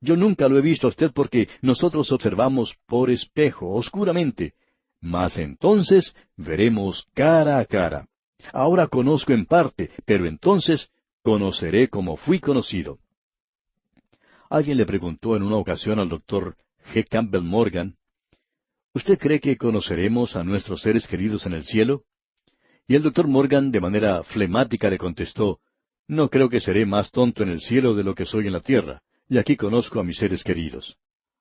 Yo nunca lo he visto a usted porque nosotros observamos por espejo, oscuramente. Mas entonces veremos cara a cara. Ahora conozco en parte, pero entonces conoceré como fui conocido. Alguien le preguntó en una ocasión al doctor G. Campbell Morgan, ¿usted cree que conoceremos a nuestros seres queridos en el cielo? Y el doctor Morgan, de manera flemática, le contestó, no creo que seré más tonto en el cielo de lo que soy en la tierra, y aquí conozco a mis seres queridos.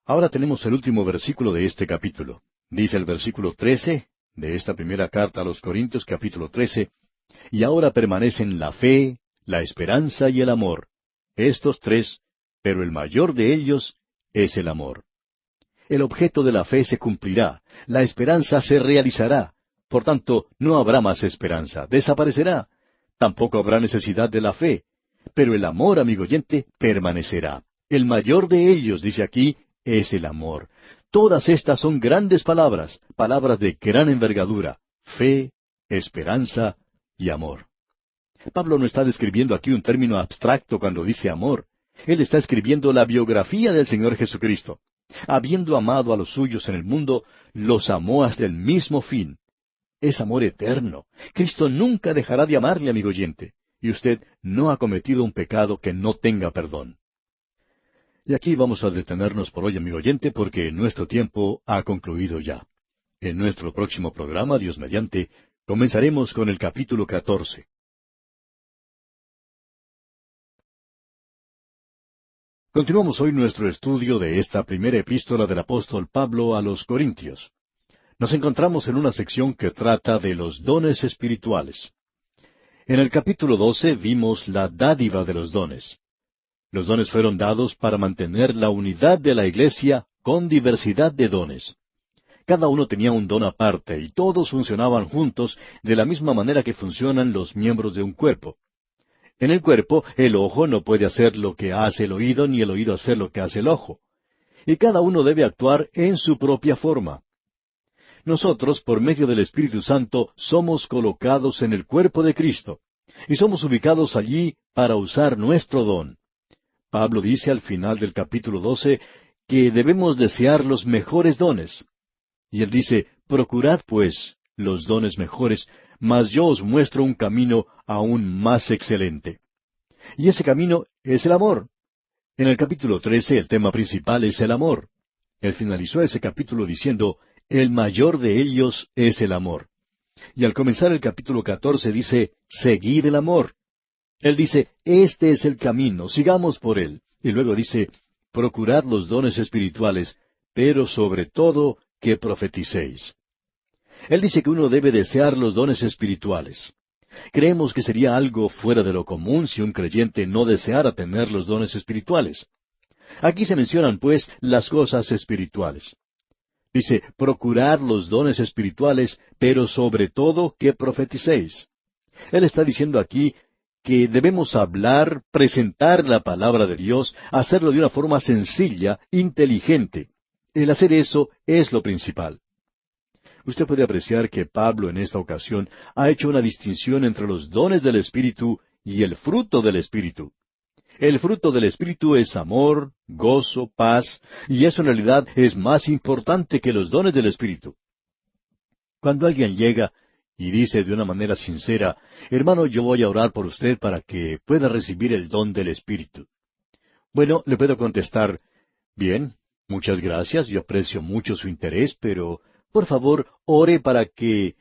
Ahora tenemos el último versículo de este capítulo. Dice el versículo 13 de esta primera carta a los Corintios, capítulo 13, y ahora permanecen la fe, la esperanza y el amor. Estos tres, pero el mayor de ellos es el amor. El objeto de la fe se cumplirá, la esperanza se realizará. Por tanto, no habrá más esperanza, desaparecerá. Tampoco habrá necesidad de la fe. Pero el amor, amigo oyente, permanecerá. El mayor de ellos, dice aquí, es el amor. Todas estas son grandes palabras, palabras de gran envergadura. Fe, esperanza y amor. Pablo no está describiendo aquí un término abstracto cuando dice amor. Él está escribiendo la biografía del Señor Jesucristo. Habiendo amado a los suyos en el mundo, los amó hasta el mismo fin. Es amor eterno. Cristo nunca dejará de amarle, amigo oyente. Y usted no ha cometido un pecado que no tenga perdón. Y aquí vamos a detenernos por hoy, amigo oyente, porque nuestro tiempo ha concluido ya. En nuestro próximo programa, Dios mediante, comenzaremos con el capítulo 14. Continuamos hoy nuestro estudio de esta primera epístola del apóstol Pablo a los Corintios. Nos encontramos en una sección que trata de los dones espirituales. En el capítulo 12 vimos la dádiva de los dones. Los dones fueron dados para mantener la unidad de la iglesia con diversidad de dones. Cada uno tenía un don aparte y todos funcionaban juntos de la misma manera que funcionan los miembros de un cuerpo. En el cuerpo, el ojo no puede hacer lo que hace el oído, ni el oído hacer lo que hace el ojo. Y cada uno debe actuar en su propia forma. Nosotros, por medio del Espíritu Santo, somos colocados en el cuerpo de Cristo, y somos ubicados allí para usar nuestro don. Pablo dice al final del capítulo 12 que debemos desear los mejores dones. Y él dice, procurad pues los dones mejores, mas yo os muestro un camino aún más excelente. Y ese camino es el amor. En el capítulo 13 el tema principal es el amor. Él finalizó ese capítulo diciendo, el mayor de ellos es el amor. Y al comenzar el capítulo 14 dice, seguid el amor. Él dice, este es el camino, sigamos por él. Y luego dice, procurad los dones espirituales, pero sobre todo que profeticéis. Él dice que uno debe desear los dones espirituales. Creemos que sería algo fuera de lo común si un creyente no deseara tener los dones espirituales. Aquí se mencionan, pues, las cosas espirituales. Dice, procurad los dones espirituales, pero sobre todo que profeticéis. Él está diciendo aquí que debemos hablar, presentar la palabra de Dios, hacerlo de una forma sencilla, inteligente. El hacer eso es lo principal. Usted puede apreciar que Pablo en esta ocasión ha hecho una distinción entre los dones del Espíritu y el fruto del Espíritu. El fruto del Espíritu es amor, gozo, paz, y eso en realidad es más importante que los dones del Espíritu. Cuando alguien llega y dice de una manera sincera, hermano, yo voy a orar por usted para que pueda recibir el don del Espíritu. Bueno, le puedo contestar, bien, muchas gracias, yo aprecio mucho su interés, pero por favor, ore para que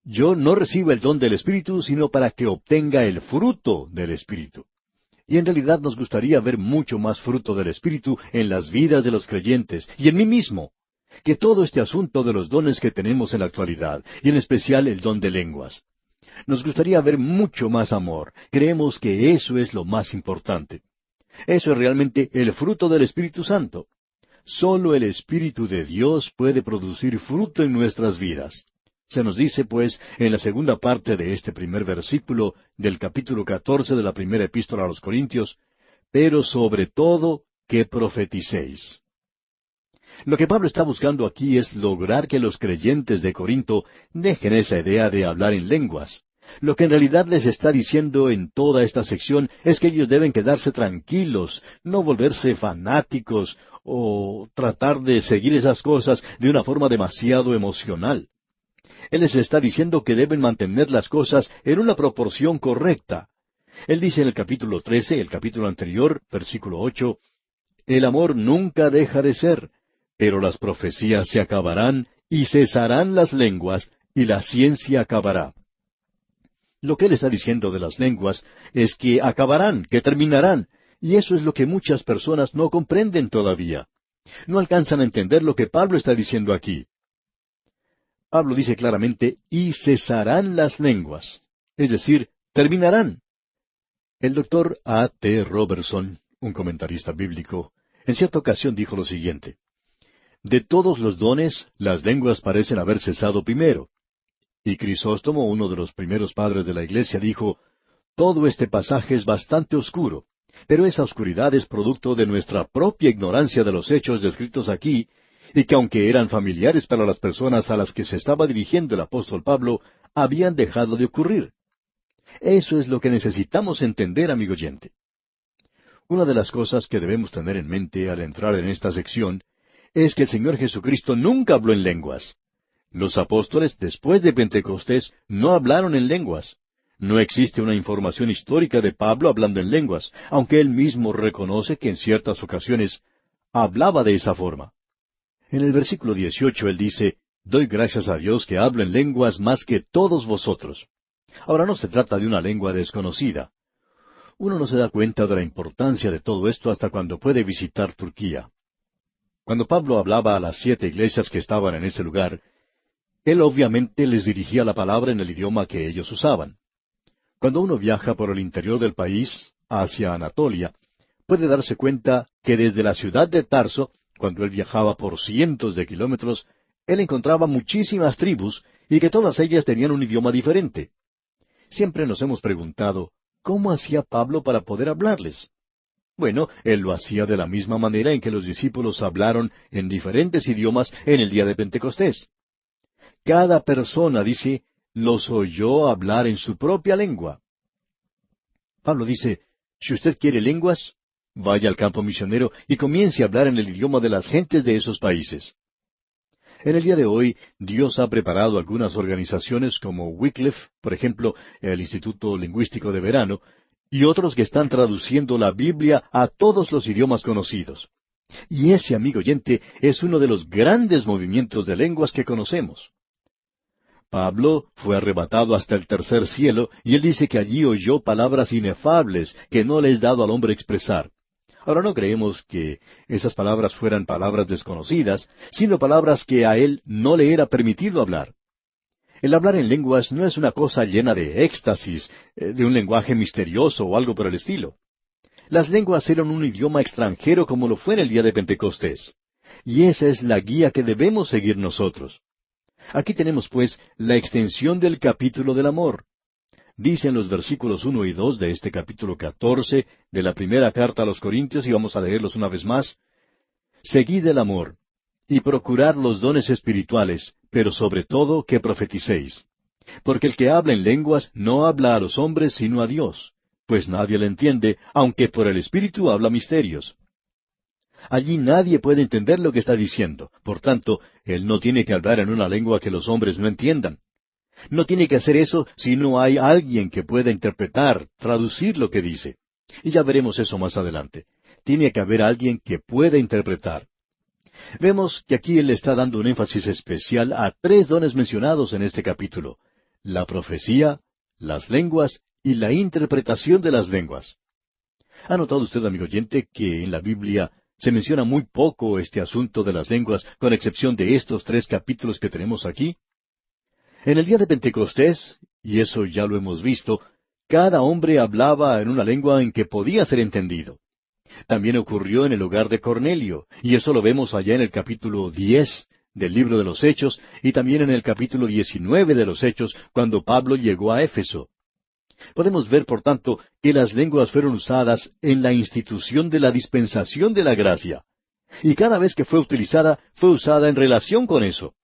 yo no reciba el don del Espíritu, sino para que obtenga el fruto del Espíritu. Y en realidad nos gustaría ver mucho más fruto del Espíritu en las vidas de los creyentes, y en mí mismo, que todo este asunto de los dones que tenemos en la actualidad, y en especial el don de lenguas. Nos gustaría ver mucho más amor. Creemos que eso es lo más importante. Eso es realmente el fruto del Espíritu Santo. Solo el Espíritu de Dios puede producir fruto en nuestras vidas. Se nos dice, pues, en la segunda parte de este primer versículo del capítulo 14 de la primera epístola a los Corintios, pero sobre todo que profeticéis. Lo que Pablo está buscando aquí es lograr que los creyentes de Corinto dejen esa idea de hablar en lenguas. Lo que en realidad les está diciendo en toda esta sección es que ellos deben quedarse tranquilos, no volverse fanáticos o tratar de seguir esas cosas de una forma demasiado emocional. Él les está diciendo que deben mantener las cosas en una proporción correcta. Él dice en el capítulo 13, el capítulo anterior, versículo 8, el amor nunca deja de ser, pero las profecías se acabarán y cesarán las lenguas y la ciencia acabará. Lo que él está diciendo de las lenguas es que acabarán, que terminarán, y eso es lo que muchas personas no comprenden todavía. No alcanzan a entender lo que Pablo está diciendo aquí. Pablo dice claramente, y cesarán las lenguas, es decir, terminarán. El doctor A. T. Robertson, un comentarista bíblico, en cierta ocasión dijo lo siguiente: de todos los dones, las lenguas parecen haber cesado primero. Y Crisóstomo, uno de los primeros padres de la Iglesia, dijo, todo este pasaje es bastante oscuro, pero esa oscuridad es producto de nuestra propia ignorancia de los hechos descritos aquí, y que aunque eran familiares para las personas a las que se estaba dirigiendo el apóstol Pablo, habían dejado de ocurrir. Eso es lo que necesitamos entender, amigo oyente. Una de las cosas que debemos tener en mente al entrar en esta sección es que el Señor Jesucristo nunca habló en lenguas. Los apóstoles, después de Pentecostés, no hablaron en lenguas. No existe una información histórica de Pablo hablando en lenguas, aunque él mismo reconoce que en ciertas ocasiones hablaba de esa forma. En el versículo 18 él dice, doy gracias a Dios que hablo en lenguas más que todos vosotros. Ahora no se trata de una lengua desconocida. Uno no se da cuenta de la importancia de todo esto hasta cuando puede visitar Turquía. Cuando Pablo hablaba a las 7 iglesias que estaban en ese lugar, él obviamente les dirigía la palabra en el idioma que ellos usaban. Cuando uno viaja por el interior del país, hacia Anatolia, puede darse cuenta que desde la ciudad de Tarso, cuando él viajaba por cientos de kilómetros, él encontraba muchísimas tribus y que todas ellas tenían un idioma diferente. Siempre nos hemos preguntado, ¿cómo hacía Pablo para poder hablarles? Bueno, él lo hacía de la misma manera en que los discípulos hablaron en diferentes idiomas en el día de Pentecostés. Cada persona, dice, los oyó hablar en su propia lengua. Pablo dice, si usted quiere lenguas, vaya al campo misionero y comience a hablar en el idioma de las gentes de esos países. En el día de hoy, Dios ha preparado algunas organizaciones como Wycliffe, por ejemplo, el Instituto Lingüístico de Verano, y otros que están traduciendo la Biblia a todos los idiomas conocidos. Y ese, amigo oyente, es uno de los grandes movimientos de lenguas que conocemos. Pablo fue arrebatado hasta el tercer cielo, y él dice que allí oyó palabras inefables que no le es dado al hombre expresar. Ahora no creemos que esas palabras fueran palabras desconocidas, sino palabras que a él no le era permitido hablar. El hablar en lenguas no es una cosa llena de éxtasis, de un lenguaje misterioso o algo por el estilo. Las lenguas eran un idioma extranjero como lo fue en el día de Pentecostés. Y esa es la guía que debemos seguir nosotros. Aquí tenemos, pues, la extensión del capítulo del amor. Dicen los versículos 1 y 2 de este capítulo 14 de la primera carta a los Corintios, y vamos a leerlos una vez más. Seguid el amor, y procurad los dones espirituales, pero sobre todo que profeticéis. Porque el que habla en lenguas no habla a los hombres sino a Dios, pues nadie le entiende, aunque por el Espíritu habla misterios. Allí nadie puede entender lo que está diciendo. Por tanto, él no tiene que hablar en una lengua que los hombres no entiendan. No tiene que hacer eso si no hay alguien que pueda interpretar, traducir lo que dice. Y ya veremos eso más adelante. Tiene que haber alguien que pueda interpretar. Vemos que aquí él está dando un énfasis especial a 3 dones mencionados en este capítulo: la profecía, las lenguas y la interpretación de las lenguas. ¿Ha notado usted, amigo oyente, que en la Biblia se menciona muy poco este asunto de las lenguas, con excepción de estos 3 capítulos que tenemos aquí? En el día de Pentecostés, y eso ya lo hemos visto, cada hombre hablaba en una lengua en que podía ser entendido. También ocurrió en el hogar de Cornelio, y eso lo vemos allá en el capítulo 10 del libro de los Hechos, y también en el capítulo 19 de los Hechos, cuando Pablo llegó a Éfeso. Podemos ver, por tanto, que las lenguas fueron usadas en la institución de la dispensación de la gracia. Y cada vez que fue utilizada, fue usada en relación con eso.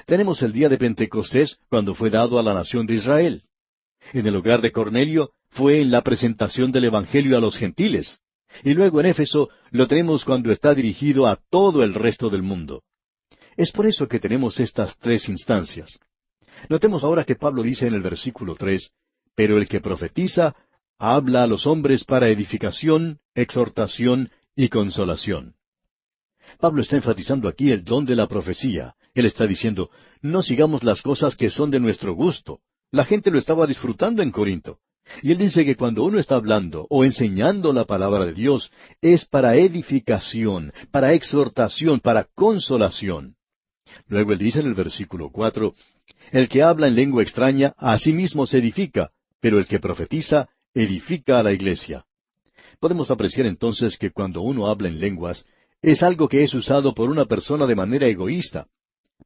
Tenemos el día de Pentecostés, cuando fue dado a la nación de Israel. En el hogar de Cornelio fue en la presentación del Evangelio a los gentiles. Y luego en Éfeso lo tenemos cuando está dirigido a todo el resto del mundo. Es por eso que tenemos estas tres instancias. Notemos ahora que Pablo dice en el versículo 3, pero el que profetiza habla a los hombres para edificación, exhortación y consolación. Pablo está enfatizando aquí el don de la profecía. Él está diciendo, no sigamos las cosas que son de nuestro gusto. La gente lo estaba disfrutando en Corinto. Y él dice que cuando uno está hablando o enseñando la palabra de Dios, es para edificación, para exhortación, para consolación. Luego él dice en el versículo 4, el que habla en lengua extraña, a sí mismo se edifica, pero el que profetiza, edifica a la iglesia. Podemos apreciar entonces que cuando uno habla en lenguas, es algo que es usado por una persona de manera egoísta.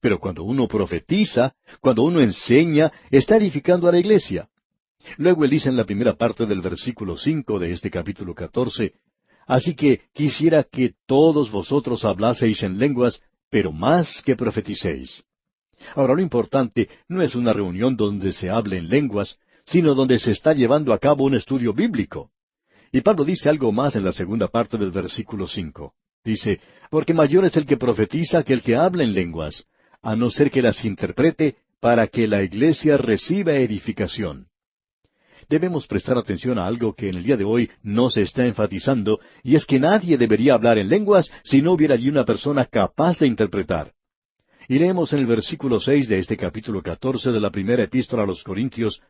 Pero cuando uno profetiza, cuando uno enseña, está edificando a la iglesia. Luego él dice en la primera parte del versículo 5 de este capítulo 14, así que quisiera que todos vosotros hablaseis en lenguas, pero más que profeticéis. Ahora lo importante no es una reunión donde se hable en lenguas, sino donde se está llevando a cabo un estudio bíblico. Y Pablo dice algo más en la segunda parte del versículo 5. Dice, porque mayor es el que profetiza que el que habla en lenguas, a no ser que las interprete, para que la iglesia reciba edificación. Debemos prestar atención a algo que en el día de hoy no se está enfatizando, y es que nadie debería hablar en lenguas si no hubiera allí una persona capaz de interpretar. Y leemos en el versículo 6 de este capítulo 14 de la primera epístola a los Corintios,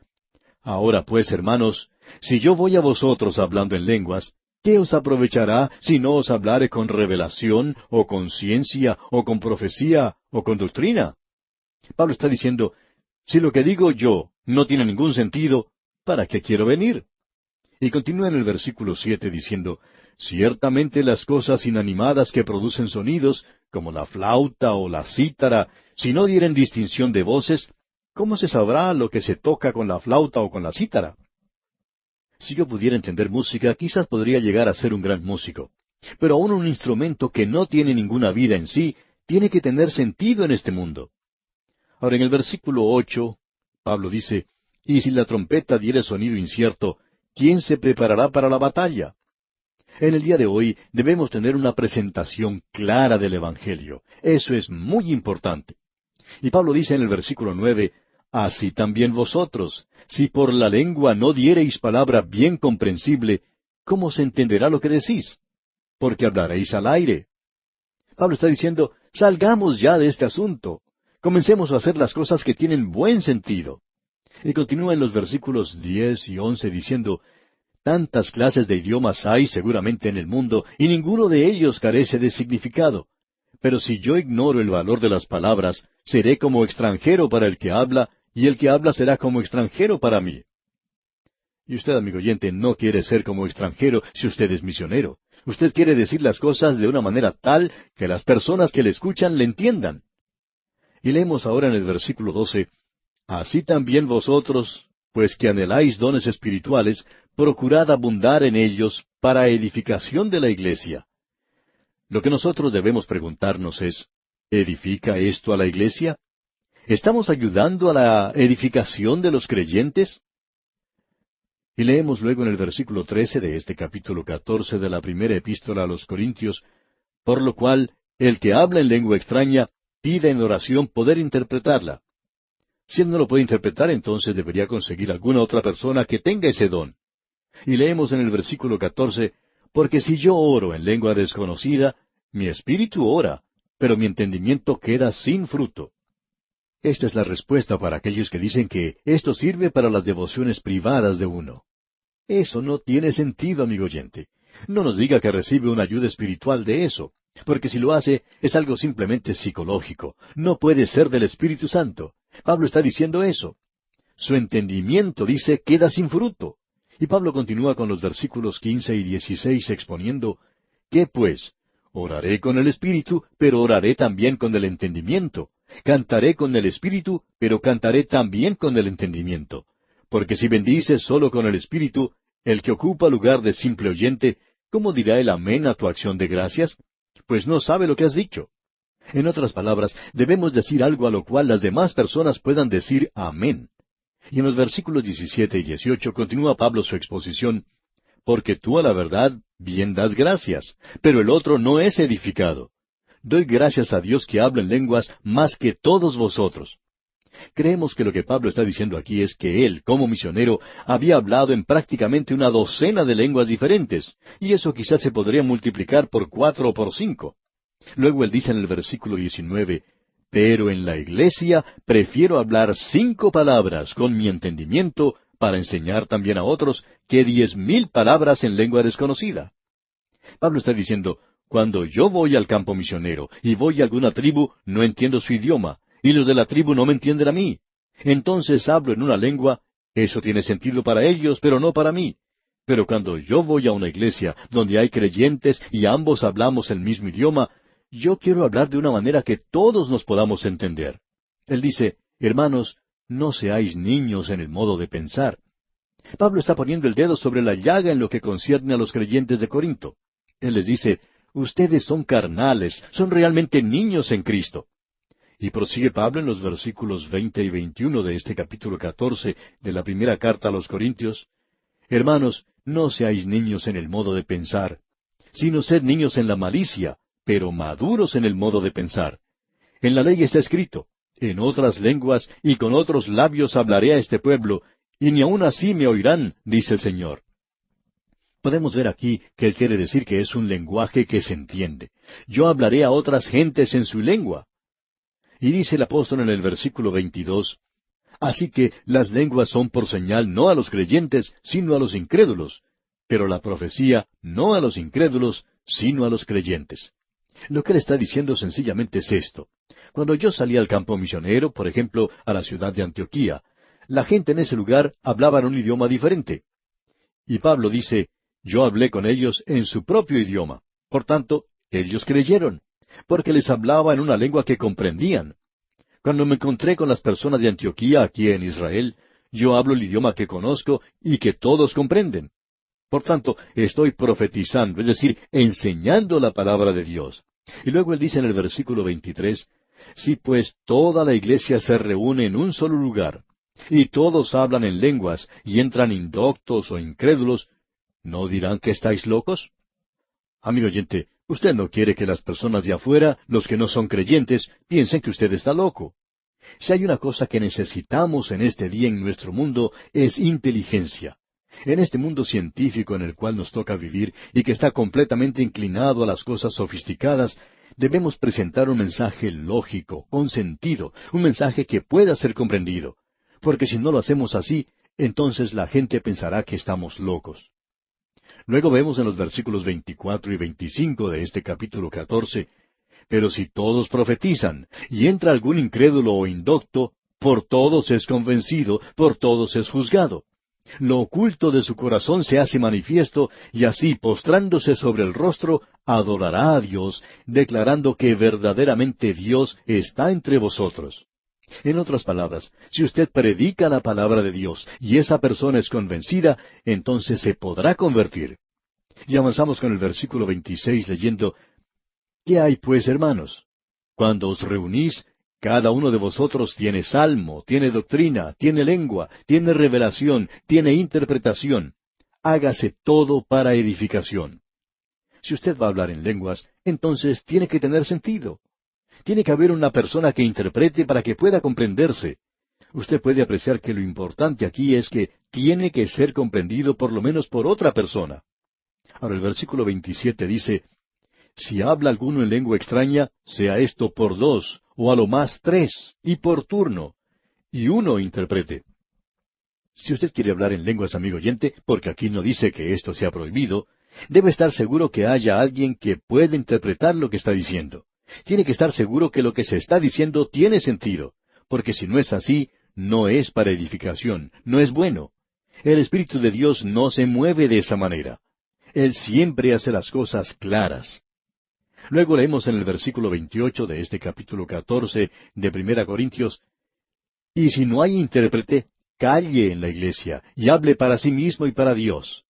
ahora pues, hermanos, si yo voy a vosotros hablando en lenguas, ¿qué os aprovechará si no os hablare con revelación, o con ciencia, o con profecía, o con doctrina? Pablo está diciendo, si lo que digo yo no tiene ningún sentido, ¿para qué quiero venir? Y continúa en el versículo 7 diciendo, ciertamente las cosas inanimadas que producen sonidos, como la flauta o la cítara, si no dieren distinción de voces, ¿cómo se sabrá lo que se toca con la flauta o con la cítara? Si yo pudiera entender música, quizás podría llegar a ser un gran músico. Pero aún un instrumento que no tiene ninguna vida en sí, tiene que tener sentido en este mundo. Ahora, en el versículo 8, Pablo dice, y si la trompeta diere sonido incierto, ¿quién se preparará para la batalla? En el día de hoy debemos tener una presentación clara del Evangelio. Eso es muy importante. Y Pablo dice en el versículo 9, así también vosotros, si por la lengua no diereis palabra bien comprensible, ¿cómo se entenderá lo que decís? Porque hablaréis al aire. Pablo está diciendo, salgamos ya de este asunto. Comencemos a hacer las cosas que tienen buen sentido. Y continúa en los versículos 10 y 11 diciendo, tantas clases de idiomas hay seguramente en el mundo, y ninguno de ellos carece de significado. Pero si yo ignoro el valor de las palabras, seré como extranjero para el que habla, y el que habla será como extranjero para mí. Y usted, amigo oyente, no quiere ser como extranjero si usted es misionero. Usted quiere decir las cosas de una manera tal que las personas que le escuchan le entiendan. Y leemos ahora en el versículo 12, así también vosotros, pues que anheláis dones espirituales, procurad abundar en ellos para edificación de la iglesia. Lo que nosotros debemos preguntarnos es, ¿edifica esto a la iglesia? ¿Estamos ayudando a la edificación de los creyentes? Y leemos luego en el versículo 13 de este capítulo 14 de la primera epístola a los Corintios, por lo cual, el que habla en lengua extraña, pide en oración poder interpretarla. Si él no lo puede interpretar, entonces debería conseguir alguna otra persona que tenga ese don. Y leemos en el versículo 14, porque si yo oro en lengua desconocida, mi espíritu ora, pero mi entendimiento queda sin fruto. Esta es la respuesta para aquellos que dicen que esto sirve para las devociones privadas de uno. Eso no tiene sentido, amigo oyente. No nos diga que recibe una ayuda espiritual de eso, porque si lo hace es algo simplemente psicológico. No puede ser del Espíritu Santo. Pablo está diciendo eso. Su entendimiento, dice, queda sin fruto. Y Pablo continúa con los versículos 15 y 16 exponiendo, ¿qué pues? Oraré con el Espíritu, pero oraré también con el entendimiento. Cantaré con el Espíritu, pero cantaré también con el entendimiento. Porque si bendices solo con el Espíritu, el que ocupa lugar de simple oyente, ¿cómo dirá el amén a tu acción de gracias? pues no sabe lo que has dicho. En otras palabras, debemos decir algo a lo cual las demás personas puedan decir amén. Y en los versículos 17 y 18 continúa Pablo su exposición, porque tú a la verdad bien das gracias, pero el otro no es edificado. Doy gracias a Dios que hablo en lenguas más que todos vosotros. Creemos que lo que Pablo está diciendo aquí es que él, como misionero, había hablado en prácticamente una docena de lenguas diferentes, y eso quizás se podría multiplicar por 4 o por 5. Luego él dice en el versículo 19, pero en la iglesia prefiero hablar 5 palabras con mi entendimiento para enseñar también a otros que 10,000 palabras en lengua desconocida. Pablo está diciendo, cuando yo voy al campo misionero y voy a alguna tribu, no entiendo su idioma, y los de la tribu no me entienden a mí. Entonces hablo en una lengua, eso tiene sentido para ellos, pero no para mí. Pero cuando yo voy a una iglesia donde hay creyentes y ambos hablamos el mismo idioma, yo quiero hablar de una manera que todos nos podamos entender. Él dice, hermanos, no seáis niños en el modo de pensar. Pablo está poniendo el dedo sobre la llaga en lo que concierne a los creyentes de Corinto. Él les dice, ustedes son carnales, son realmente niños en Cristo. Y prosigue Pablo en los versículos 20 y 21 de este capítulo 14 de la primera carta a los Corintios, hermanos, no seáis niños en el modo de pensar, sino sed niños en la malicia, pero maduros en el modo de pensar. En la ley está escrito, en otras lenguas y con otros labios hablaré a este pueblo, y ni aun así me oirán, dice el Señor. Podemos ver aquí que él quiere decir que es un lenguaje que se entiende. Yo hablaré a otras gentes en su lengua. Y dice el apóstol en el versículo 22, así que las lenguas son por señal no a los creyentes, sino a los incrédulos, pero la profecía no a los incrédulos, sino a los creyentes. Lo que él está diciendo sencillamente es esto. Cuando yo salí al campo misionero, por ejemplo, a la ciudad de Antioquía, la gente en ese lugar hablaba en un idioma diferente. Y Pablo dice, yo hablé con ellos en su propio idioma. Por tanto, ellos creyeron, porque les hablaba en una lengua que comprendían. Cuando me encontré con las personas de Antioquía aquí en Israel, yo hablo el idioma que conozco y que todos comprenden. Por tanto, estoy profetizando, es decir, enseñando la palabra de Dios. Y luego él dice en el versículo 23, si pues toda la iglesia se reúne en un solo lugar, y todos hablan en lenguas, y entran indoctos o incrédulos, ¿no dirán que estáis locos? Amigo oyente, usted no quiere que las personas de afuera, los que no son creyentes, piensen que usted está loco. Si hay una cosa que necesitamos en este día en nuestro mundo, es inteligencia. En este mundo científico en el cual nos toca vivir y que está completamente inclinado a las cosas sofisticadas, debemos presentar un mensaje lógico, con sentido, un mensaje que pueda ser comprendido. Porque si no lo hacemos así, entonces la gente pensará que estamos locos. Luego vemos en los versículos 24 y 25 de este capítulo 14, pero si todos profetizan, y entra algún incrédulo o indocto, por todos es convencido, por todos es juzgado. Lo oculto de su corazón se hace manifiesto, y así, postrándose sobre el rostro, adorará a Dios, declarando que verdaderamente Dios está entre vosotros. En otras palabras, si usted predica la palabra de Dios y esa persona es convencida, entonces se podrá convertir. Y avanzamos con el versículo 26 leyendo, ¿qué hay pues, hermanos? Cuando os reunís, cada uno de vosotros tiene salmo, tiene doctrina, tiene lengua, tiene revelación, tiene interpretación. Hágase todo para edificación. Si usted va a hablar en lenguas, entonces tiene que tener sentido. Tiene que haber una persona que interprete para que pueda comprenderse. Usted puede apreciar que lo importante aquí es que tiene que ser comprendido por lo menos por otra persona. Ahora el versículo 27 dice, si habla alguno en lengua extraña, sea esto por 2, o a lo más 3, y por turno, y uno interprete. Si usted quiere hablar en lenguas, amigo oyente, porque aquí no dice que esto sea prohibido, debe estar seguro que haya alguien que pueda interpretar lo que está diciendo. Tiene que estar seguro que lo que se está diciendo tiene sentido, porque si no es así, no es para edificación, no es bueno. El Espíritu de Dios no se mueve de esa manera. Él siempre hace las cosas claras. Luego leemos en el versículo 28 de este capítulo 14 de 1 Corintios, y si no hay intérprete, calle en la iglesia y hable para sí mismo y para Dios.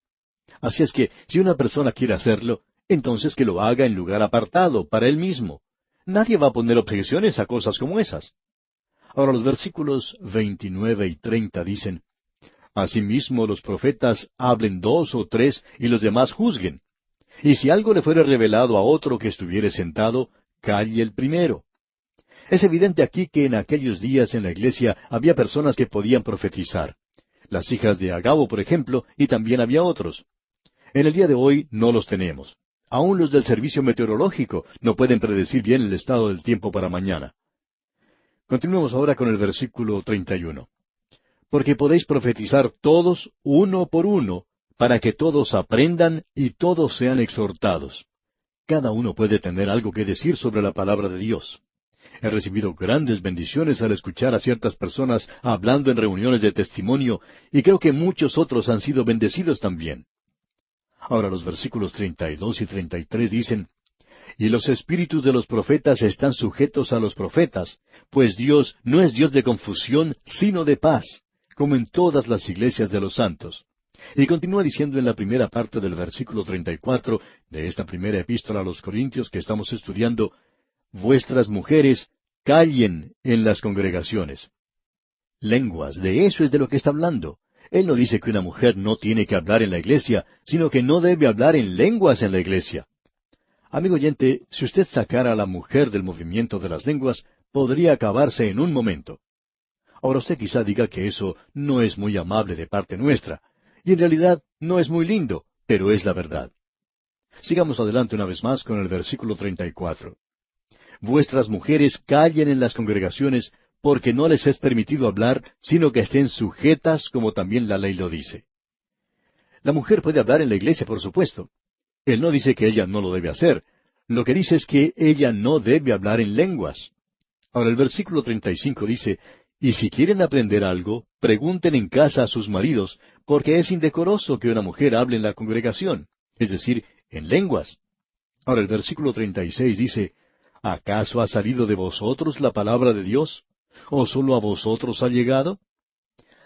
Así es que, si una persona quiere hacerlo, entonces que lo haga en lugar apartado, para él mismo. Nadie va a poner objeciones a cosas como esas. Ahora los versículos 29 y 30 dicen, Asimismo los profetas hablen dos o tres y los demás juzguen. Y si algo le fuere revelado a otro que estuviere sentado, calle el primero. Es evidente aquí que en aquellos días en la iglesia había personas que podían profetizar. Las hijas de Agabo, por ejemplo, y también había otros. En el día de hoy no los tenemos. Aún los del servicio meteorológico no pueden predecir bien el estado del tiempo para mañana. Continuemos ahora con el versículo 31. Porque podéis profetizar todos uno por uno, para que todos aprendan y todos sean exhortados. Cada uno puede tener algo que decir sobre la palabra de Dios. He recibido grandes bendiciones al escuchar a ciertas personas hablando en reuniones de testimonio, y creo que muchos otros han sido bendecidos también. Ahora los versículos 32 y 33 dicen, Y los espíritus de los profetas están sujetos a los profetas, pues Dios no es Dios de confusión, sino de paz, como en todas las iglesias de los santos. Y continúa diciendo en la primera parte del versículo 34 de esta primera epístola a los Corintios que estamos estudiando, Vuestras mujeres callen en las congregaciones. Lenguas, de eso es de lo que está hablando. Él no dice que una mujer no tiene que hablar en la iglesia, sino que no debe hablar en lenguas en la iglesia. Amigo oyente, si usted sacara a la mujer del movimiento de las lenguas, podría acabarse en un momento. Ahora usted quizá diga que eso no es muy amable de parte nuestra, y en realidad no es muy lindo, pero es la verdad. Sigamos adelante una vez más con el versículo 34. Vuestras mujeres callen en las congregaciones, porque no les es permitido hablar, sino que estén sujetas, como también la ley lo dice. La mujer puede hablar en la iglesia, por supuesto. Él no dice que ella no lo debe hacer. Lo que dice es que ella no debe hablar en lenguas. Ahora el versículo 35 dice, Y si quieren aprender algo, pregunten en casa a sus maridos, porque es indecoroso que una mujer hable en la congregación, es decir, en lenguas. Ahora el versículo 36 dice, ¿Acaso ha salido de vosotros la palabra de Dios? ¿O solo a vosotros ha llegado?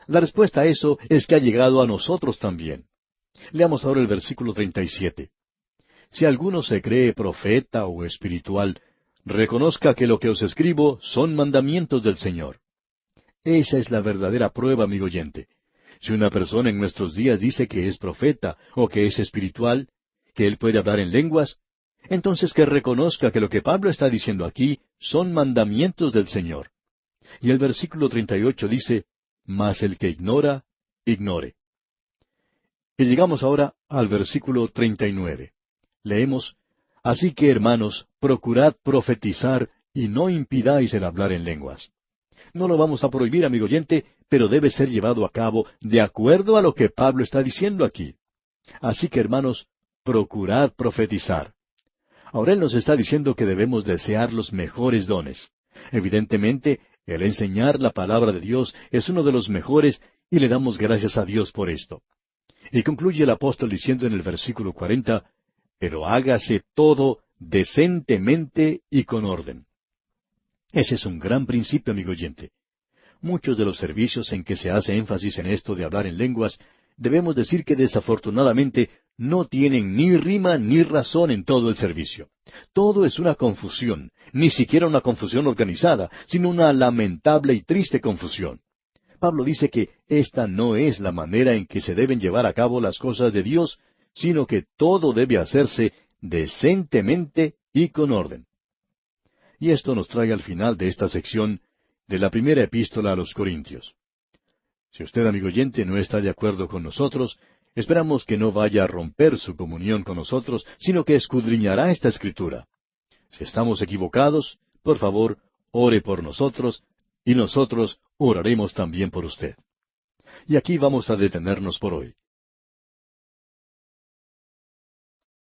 La respuesta a eso es que ha llegado a nosotros también. Leamos ahora el versículo 37. Si alguno se cree profeta o espiritual, reconozca que lo que os escribo son mandamientos del Señor. Esa es la verdadera prueba, amigo oyente. Si una persona en nuestros días dice que es profeta o que es espiritual, que él puede hablar en lenguas, entonces que reconozca que lo que Pablo está diciendo aquí son mandamientos del Señor. Y el versículo 38 dice, Mas el que ignora, ignore. Y llegamos ahora al versículo 39. Leemos, Así que, hermanos, procurad profetizar y no impidáis el hablar en lenguas. No lo vamos a prohibir, amigo oyente, pero debe ser llevado a cabo de acuerdo a lo que Pablo está diciendo aquí. Así que, hermanos, procurad profetizar. Ahora él nos está diciendo que debemos desear los mejores dones. Evidentemente, el enseñar la palabra de Dios es uno de los mejores y le damos gracias a Dios por esto. Y concluye el apóstol diciendo en el versículo 40, Pero hágase todo decentemente y con orden. Ese es un gran principio, amigo oyente. Muchos de los servicios en que se hace énfasis en esto de hablar en lenguas, debemos decir que desafortunadamente no tienen ni rima ni razón en todo el servicio. Todo es una confusión, ni siquiera una confusión organizada, sino una lamentable y triste confusión. Pablo dice que esta no es la manera en que se deben llevar a cabo las cosas de Dios, sino que todo debe hacerse decentemente y con orden. Y esto nos trae al final de esta sección de la primera epístola a los Corintios. Si usted, amigo oyente, no está de acuerdo con nosotros, esperamos que no vaya a romper su comunión con nosotros, sino que escudriñará esta Escritura. Si estamos equivocados, por favor, ore por nosotros, y nosotros oraremos también por usted. Y aquí vamos a detenernos por hoy.